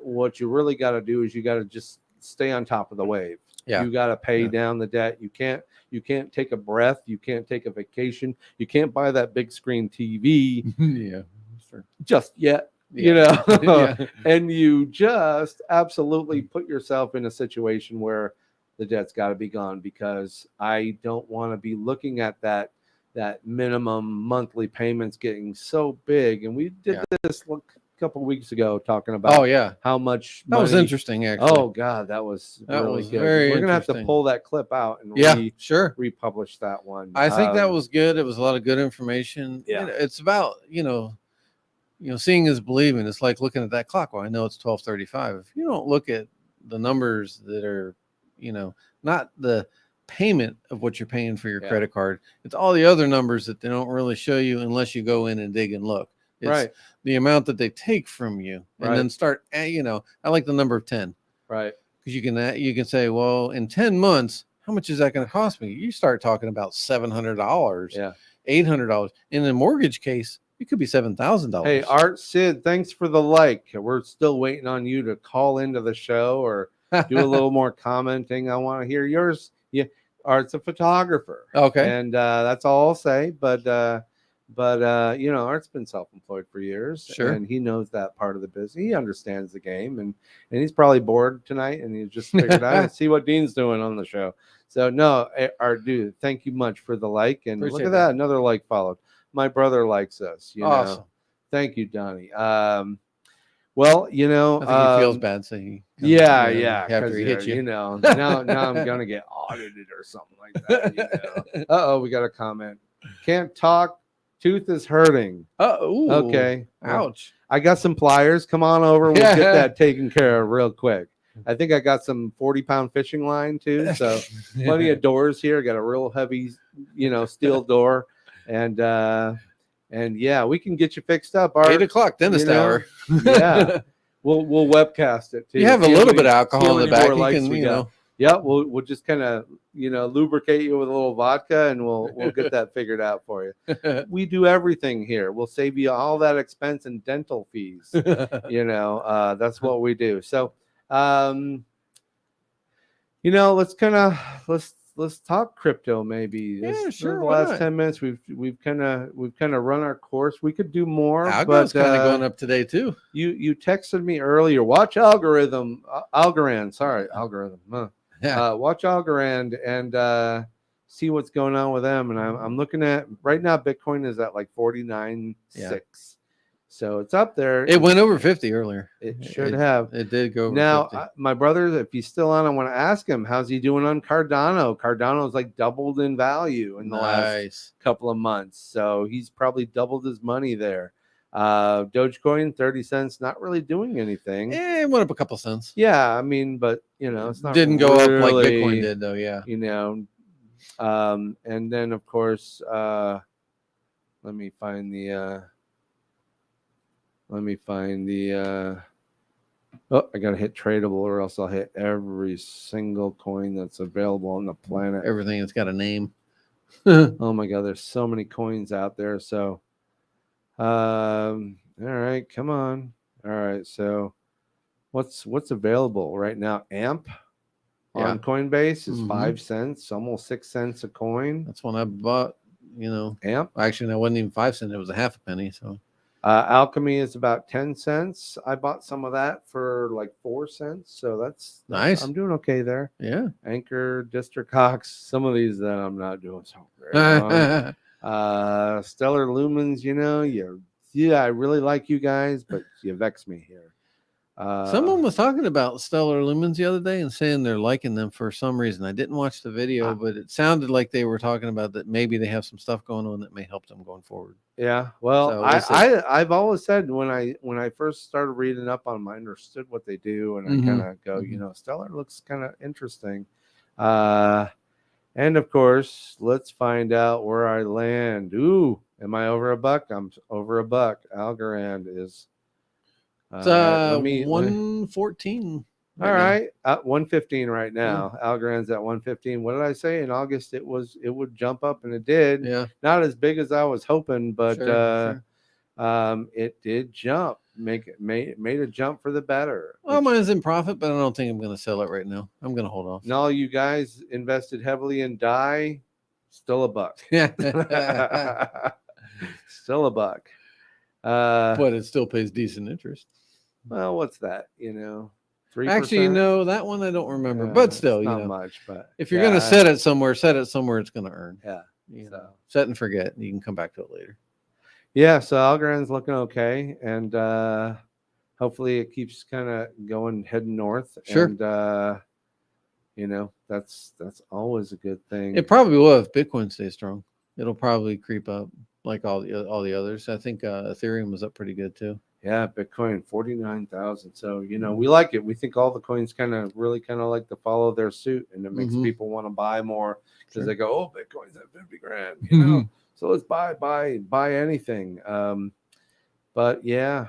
what you really got to do is you got to just stay on top of the wave. Yeah. You got to pay down the debt. You can't take a breath. You can't take a vacation. You can't buy that big screen TV Yeah. just yet. Yeah. Yeah. And you just absolutely put yourself in a situation where the debt's got to be gone, because I don't want to be looking at that minimum monthly payments getting so big. And we did this a couple of weeks ago talking about how much money. That was interesting, actually. Oh God, that was really good. Very We're gonna have to pull that clip out and republish that one. I think that was good. It was a lot of good information. Yeah. It's about, seeing is believing. It's like looking at that clock. Well, I know it's 12:35. If you don't look at the numbers that are, not the payment of what you're paying for your credit card, it's all the other numbers that they don't really show you unless you go in and dig and look. It's the amount that they take from you, and then start. I like the number of 10. Right. Because you can say, well, in 10 months, how much is that going to cost me? You start talking about $700, $800. In a mortgage case, it could be $7,000. Hey, Art Sid, thanks for the like. We're still waiting on you to call into the show or do a little more commenting. I want to hear yours. Yeah, Art's a photographer. Okay. And that's all I'll say. But Art's been self-employed for years. Sure. And he knows that part of the business. He understands the game. And he's probably bored tonight. And he just figured out, see what Dean's doing on the show. So, no, Art, dude, thank you much for the like. And Appreciate look at that. Another like followed. My brother likes us. Awesome. Thank you, Donnie. Well, I think he feels bad, so he after he hits you. now I'm gonna get audited or something like that. We got a comment. Can't talk. Tooth is hurting. Okay. Ouch. I got some pliers. Come on over. We'll get that taken care of real quick. I think I got some 40-pound fishing line too. So plenty of doors here. I got a real heavy, steel door. And we can get you fixed up. Art, 8 o'clock dentist hour. Yeah, we'll webcast it too. You have a little bit of alcohol in the back. You can, Yeah, we'll just kind of lubricate you with a little vodka, and we'll get that figured out for you. We do everything here. We'll save you all that expense and dental fees. That's what we do. So, let's talk crypto maybe. Sure. The last 10 minutes we've kind of run our course. We could do more. Algo's kind of going up today too. You texted me earlier. Watch Algorand. Watch Algorand and see what's going on with them. And I'm looking at right now. Bitcoin is at like 49.6. So it's up there. It went over 50 earlier. It should have. It did go over now, 50. My brother, if he's still on, I want to ask him, how's he doing on Cardano? Cardano's like doubled in value in the last couple of months. So he's probably doubled his money there. Dogecoin, 30 cents, not really doing anything. It went up a couple cents. Yeah, I mean, but, it's not didn't go up like Bitcoin did, though, yeah. And then, of course, let me find the... I gotta hit tradable, or else I'll hit every single coin that's available on the planet. Everything that's got a name. Oh my God, there's so many coins out there. So, all right, come on. All right, so what's available right now? AMP on Coinbase is 5 cents, almost 6 cents a coin. That's one I bought. AMP. Actually, that wasn't even 5 cents. It was a half a penny. So. Alchemy is about 10 cents. I bought some of that for like 4 cents. So that's nice. I'm doing okay there. Yeah. Anchor, District Cox, some of these that I'm not doing so great on. Stellar Lumens, I really like you guys, but you vex me here. Someone was talking about Stellar Lumens the other day and saying they're liking them for some reason. I didn't watch the video, but it sounded like they were talking about that maybe they have some stuff going on that may help them going forward. Yeah, well, I've always said when I first started reading up on them, I understood what they do, and I kind of go, Stellar looks kind of interesting. And of course, let's find out where I land. Ooh, am I over $1? I'm over $1. Algorand is. It's 114. All right, at 115 right now. Algorand's at 115. What did I say? In August, it would jump up, and it did. Yeah, not as big as I was hoping, but sure. it did jump. made a jump for the better. Well, mine's in profit, but I don't think I'm going to sell it right now. I'm going to hold off. And all you guys invested heavily in die, still a buck. Yeah. Still a buck. But it still pays decent interest. Well, what's that? 3%? Actually, that one I don't remember, but still, not much. But if you're going to set it somewhere it's going to earn. Yeah. Set and forget. You can come back to it later. Yeah. So Algorand's looking okay. And hopefully it keeps kind of heading north. Sure. And, that's always a good thing. It probably will if Bitcoin stays strong. It'll probably creep up like all the others. I think Ethereum was up pretty good too. Yeah, Bitcoin 49,000. So we like it. We think all the coins really like to follow their suit, and it makes people want to buy more because they go, "Oh, Bitcoin's at 50 grand," So let's buy anything. But yeah,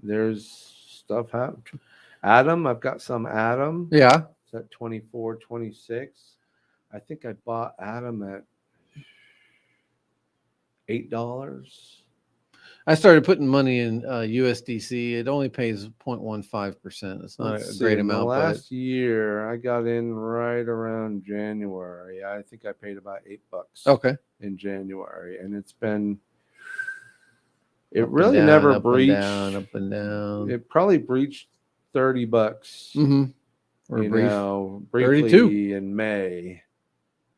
there's stuff happening. Atom, I've got some Atom. Yeah, it's at 24.26. I think I bought Atom at $8. I started putting money in USDC. It only pays 0.15%. It's not a great amount. Last year, I got in right around January. I think I paid about $8. Okay. In January, and it's been. It really never breached. Up and down. It probably breached $30. Mm-hmm. Briefly 32 in May.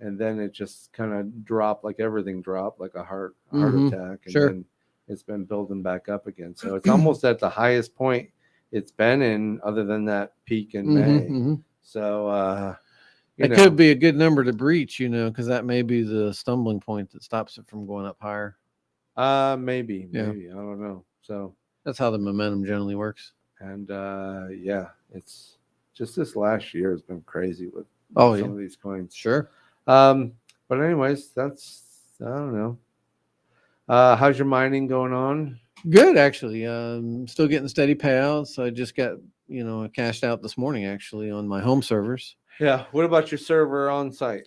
And then it just kind of dropped, like everything dropped, like a heart attack. And then it's been building back up again. So it's almost at the highest point it's been in, other than that peak in May. Mm-hmm. So it could be a good number to breach, because that may be the stumbling point that stops it from going up higher. Maybe. I don't know. So that's how the momentum generally works. And it's just this last year has been crazy with some of these coins. Sure. But anyways, I don't know. How's your mining going on? Good, actually. Still getting steady payouts. I just got, cashed out this morning actually on my home servers. Yeah. What about your server on site?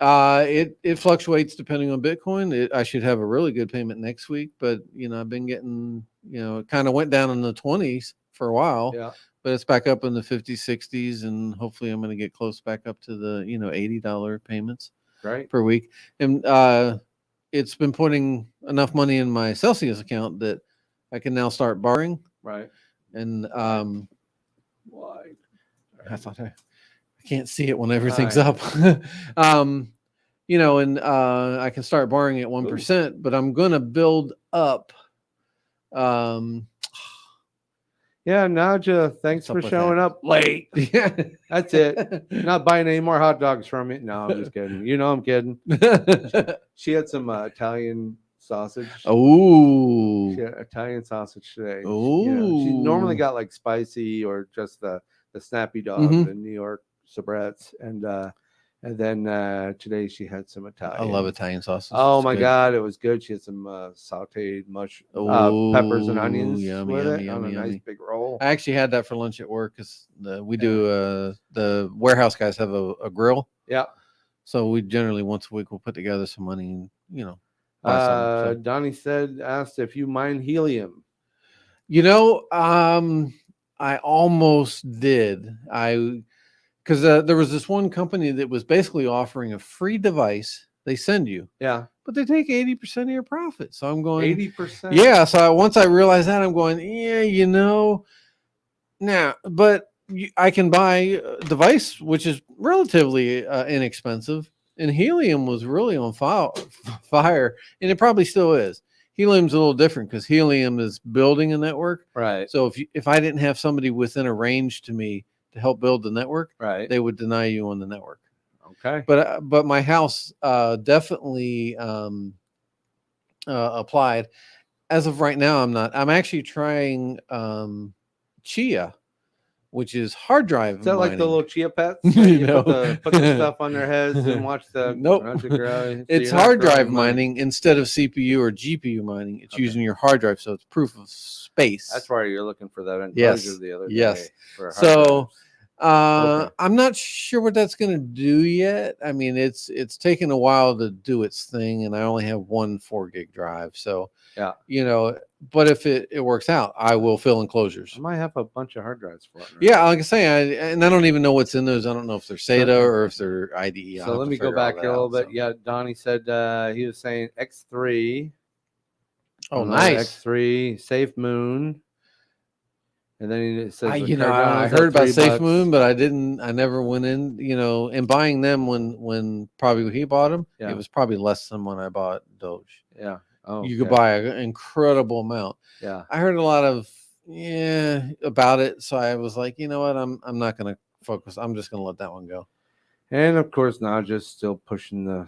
It fluctuates depending on Bitcoin. I should have a really good payment next week, but I've been getting, it kind of went down in the 20s for a while. Yeah. But it's back up in the 50s, 60s, and hopefully I'm going to get close back up to the, $80 payments per week. And it's been putting enough money in my Celsius account that I can now start borrowing. Right. And why? I thought I can't see it when everything's up. And I can start borrowing at 1%, but I'm going to build up. Yeah, Naja, thanks for showing up late. Yeah, that's it. Not buying any more hot dogs from you. No, I'm just kidding. I'm kidding. She had some Italian sausage. Oh, she had Italian sausage today. Oh, she normally got like spicy or just the snappy dog, the New York soubrettes, and then today she had some Italian. I love Italian sausage. Oh my God, it was good. She had some sauteed peppers and onions with it on a nice big roll. I actually had that for lunch at work because we do the warehouse guys have a grill. Yeah. So we generally once a week we'll put together some money and Donnie asked if you mine helium. I almost did. Because there was this one company that was basically offering a free device they send you. Yeah. But they take 80% of your profit. So I'm going 80%. Yeah. So once I realized that, I'm going, now, but I can buy a device which is relatively inexpensive, and helium was really on fire, and it probably still is. Helium's a little different because helium is building a network. Right. So if I didn't have somebody within a range to me to help build the network, right, they would deny you on the network. Okay. But my house definitely applied. As of right now, I'm not. I'm actually trying Chia, which is hard drive. Is that mining. Like the little Chia pets? Put the stuff on their heads and watch the nope. Grow, it's hard drive mining instead of CPU or GPU mining. It's using your hard drive, so it's proof of space. That's why you're looking for that enclosure the other day. Yes. So Okay. I'm not sure what that's going to do yet. I mean, it's taken a while to do its thing, and I only have one 4 gig drive. So, Yeah. but if it works out, I will fill I enclosures. might have a bunch of hard drives floating around. Yeah, like I say, and I don't even know what's in those. I don't know if they're SATA Okay. or if they're IDE. So let me go back here a little bit. Yeah, Donnie said he was saying X3. Oh, nice. X3, Safe Moon. And then it says the I Cardano's heard at about $3. Safe Moon, but I never went in, and buying them when probably when he bought them, Yeah. it was probably less than when I bought Doge. Yeah. Oh, you could buy an incredible amount. Yeah. I heard a lot of about it, so I was like, you know what, I'm not going to focus. I'm just going to let that one go. And of course, Naja's still pushing the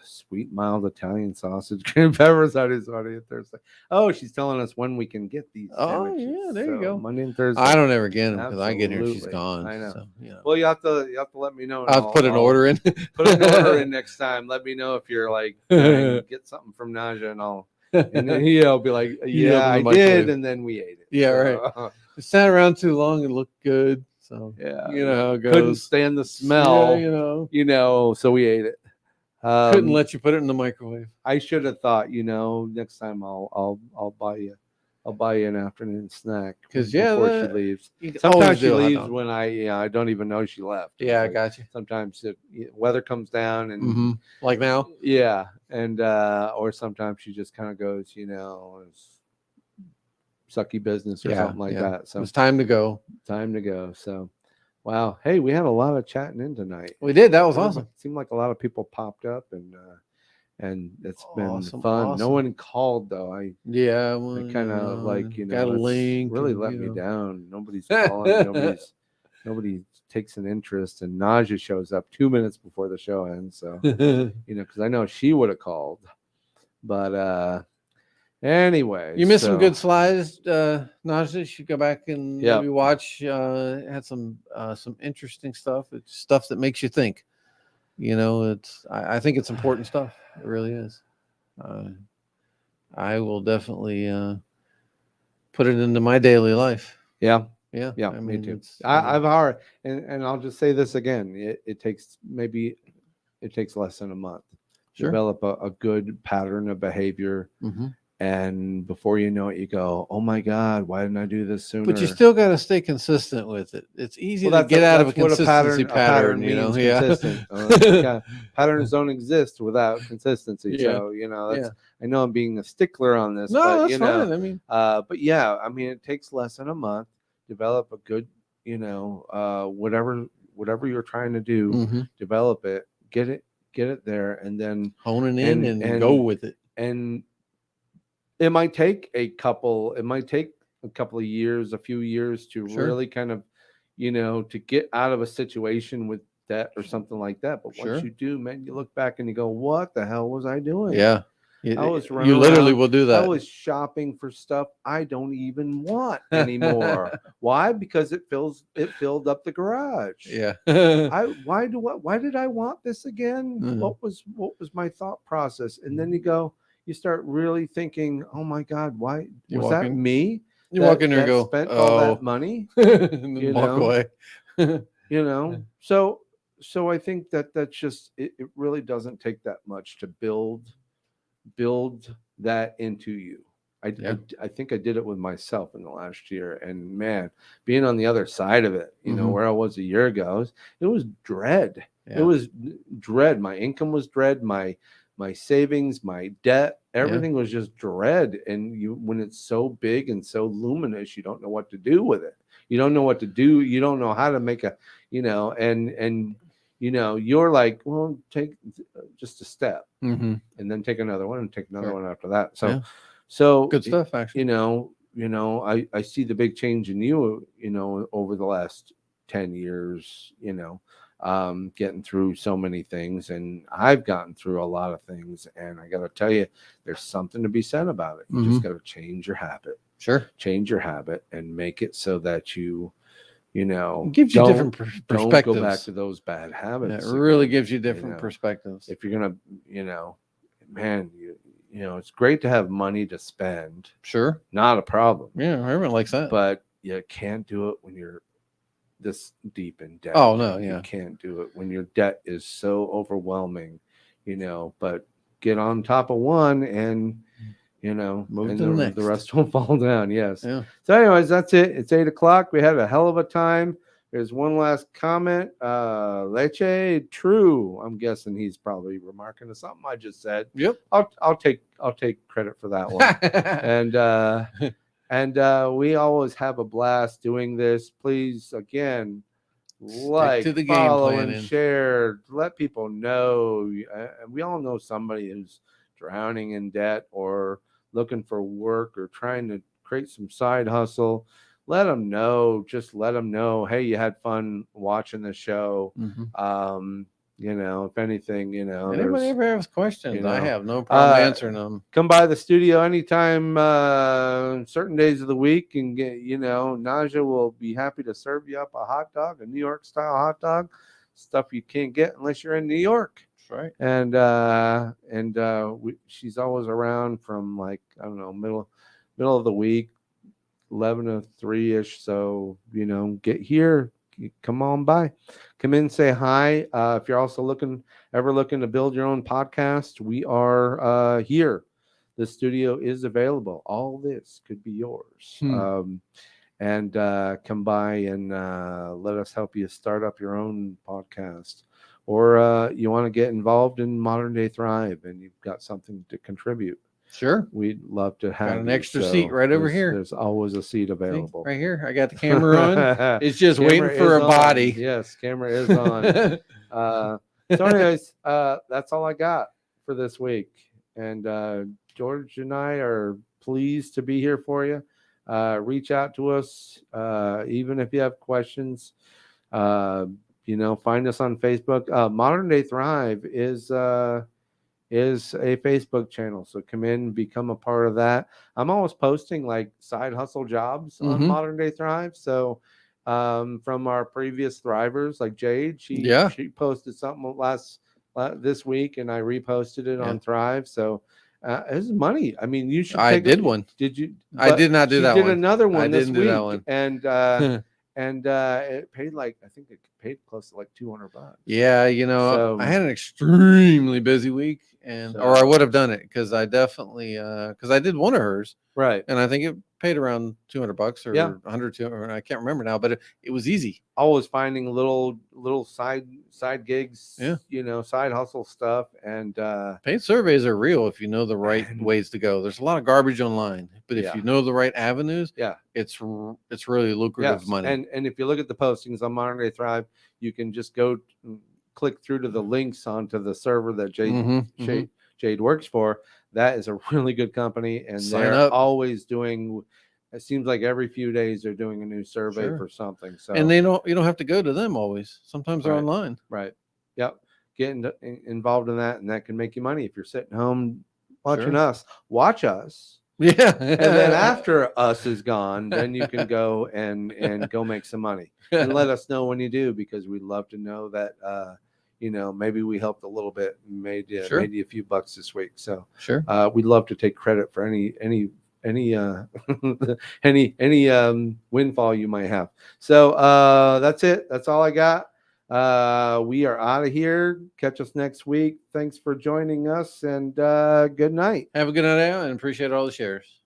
sweet, mild Italian sausage cream peppers out his audience Thursday. Oh, she's telling us when we can get these sandwiches. Yeah, there you go. Monday and Thursday. I don't ever get them because I get here and she's gone. I know. So, Well, you have to let me know. I'll put an order in. Put an order in next time. Let me know if you're like get something from Naja, and I'll be like, yeah, I did, and then we ate it. Yeah, right. It sat around too long and looked good. So yeah, you know how it goes. Couldn't stand the smell. Yeah, so we ate it. Couldn't let you put it in the microwave. I should have thought, next time I'll buy you an afternoon snack because before she leaves. Sometimes she leaves when I don't even know she left. Yeah, I got you. Sometimes weather comes down and like now. Yeah, and or sometimes she just kind of goes, it's sucky business or something like that. So it's time to go. So. Wow. Hey, we had a lot of chatting in tonight. We did. That was awesome. It seemed like a lot of people popped up and it's been fun. Awesome. No one called though. I kind of got a link. Really let me down. Nobody's calling. Nobody takes an interest, and Naja shows up 2 minutes before the show ends. So because I know she would have called, but anyway, you missed some good slides, Naja. You should go back and maybe watch. Had some interesting stuff. It's stuff that makes you think. I think it's important stuff. It really is. I will definitely put it into my daily life. Yeah. I me too. I've hard, and I'll just say this again. It takes less than a month. Sure. Develop a good pattern of behavior. And before you know it, you go, "Oh my God, why didn't I do this sooner?" But you still got to stay consistent with it. It's easy to get out of a consistency pattern. Consistent. Patterns don't exist without consistency. So I know I'm being a stickler on this. No, but, that's fine. I mean, it takes less than a month. Develop a good, whatever you're trying to do, develop it, get it there, and then hone it in and go with it. And it might take a couple of years, a few years to really kind of, to get out of a situation with debt or something like that. But once you do, man, you look back and you go, what the hell was I doing? Yeah. You literally will do that. I was shopping for stuff I don't even want anymore. Why? Because it filled up the garage. Yeah. Why did I want this again? What was my thought process? And then you start really thinking, oh my God, why was that me? You walk in there and go, spent all that money, and then walk away. So I think that's just it really doesn't take that much to build that into you. I think I did it with myself in the last year, and man, being on the other side of it, where I was a year ago, it was dread. It was dread. My income was dread. My savings, my debt, everything was just dread. And when it's so big and so luminous, you don't know what to do with it. You don't know what to do. You don't know how to make and you're like, well, take just a step and then take another one and take another one after that. So good stuff, actually. I see the big change in you, over the last 10 years, getting through so many things, and I've gotten through a lot of things, and I got to tell you, there's something to be said about it. You just got to change your habit. Sure. Change your habit and make it so that it gives you different perspectives. Don't go back to those bad habits. It really gives you different perspectives. If you're gonna, man, it's great to have money to spend. Sure. Not a problem. Yeah, everyone likes that. But you can't do it when you're this deep in debt. Oh no, You can't do it when your debt is so overwhelming, but get on top of one and move to the next. The rest will fall down. Yes. Yeah. So anyways, that's it. It's 8:00. We had a hell of a time. There's one last comment. Leche True. I'm guessing he's probably remarking to something I just said. Yep. I'll take credit for that one. and we always have a blast doing this. Please, again, like, to the follow, game and share. Let people know. We all know somebody who's drowning in debt or looking for work or trying to create some side hustle. Let them know. Just let them know. Hey, you had fun watching the show. Mm-hmm. If anything, anybody ever has questions, I have no problem answering them. Come by the studio anytime, certain days of the week, and get, Naja will be happy to serve you up a hot dog, a New York style hot dog, stuff you can't get unless you're in New York. That's right. And she's always around from, like, I don't know, middle of the week, 11 to 3-ish. So, get here, come on by, come in, say hi. If you're also ever looking to build your own podcast, we are here. The studio is available. All this could be yours. And come by and let us help you start up your own podcast. Or you want to get involved in Modern Day Thrive and you've got something to contribute. Sure. We'd love to have an extra seat right over here. There's always a seat available. See, right here. I got the camera on. It's just waiting for a body. Yes, camera is on. So anyways, that's all I got for this week. And George and I are pleased to be here for you. Reach out to us, even if you have questions. Find us on Facebook. Modern Day Thrive is a Facebook channel. So come in, become a part of that. I'm always posting like side hustle jobs on Modern Day Thrive. So from our previous Thrivers, like Jade, she posted something this week and I reposted it on Thrive. So it's money. I mean, you should. I did one. Did you? I did not do that one. Did another one this week. That one. And it paid I think it paid close to like $200. Yeah, I had an extremely busy week, or I would have done it because I definitely because I did one of hers, right? And I think it paid around $200 or 100, 200, I can't remember now, but it was easy. Always finding little side gigs, side hustle stuff, and paid surveys are real if you know the right ways to go. There's a lot of garbage online, but if you know the right avenues, it's really lucrative money. And if you look at the postings on Modern Day Thrive, you can just go click through to the links onto the server that Jade works for. That is a really good company, and they're always doing. It seems like every few days they're doing a new survey for something. So, and you don't have to go to them always. Sometimes they're online. Right. Yep. Get involved in that, and that can make you money if you're sitting home watching us. Watch us. Yeah. And then after us is gone, then you can go and go make some money. And let us know when you do, because we'd love to know that maybe we helped a little bit, made you a few bucks this week. So we'd love to take credit for any windfall you might have. So that's it. That's all I got. We are out of here. Catch us next week. Thanks for joining us, and good night. Have a good night, and appreciate all the shares.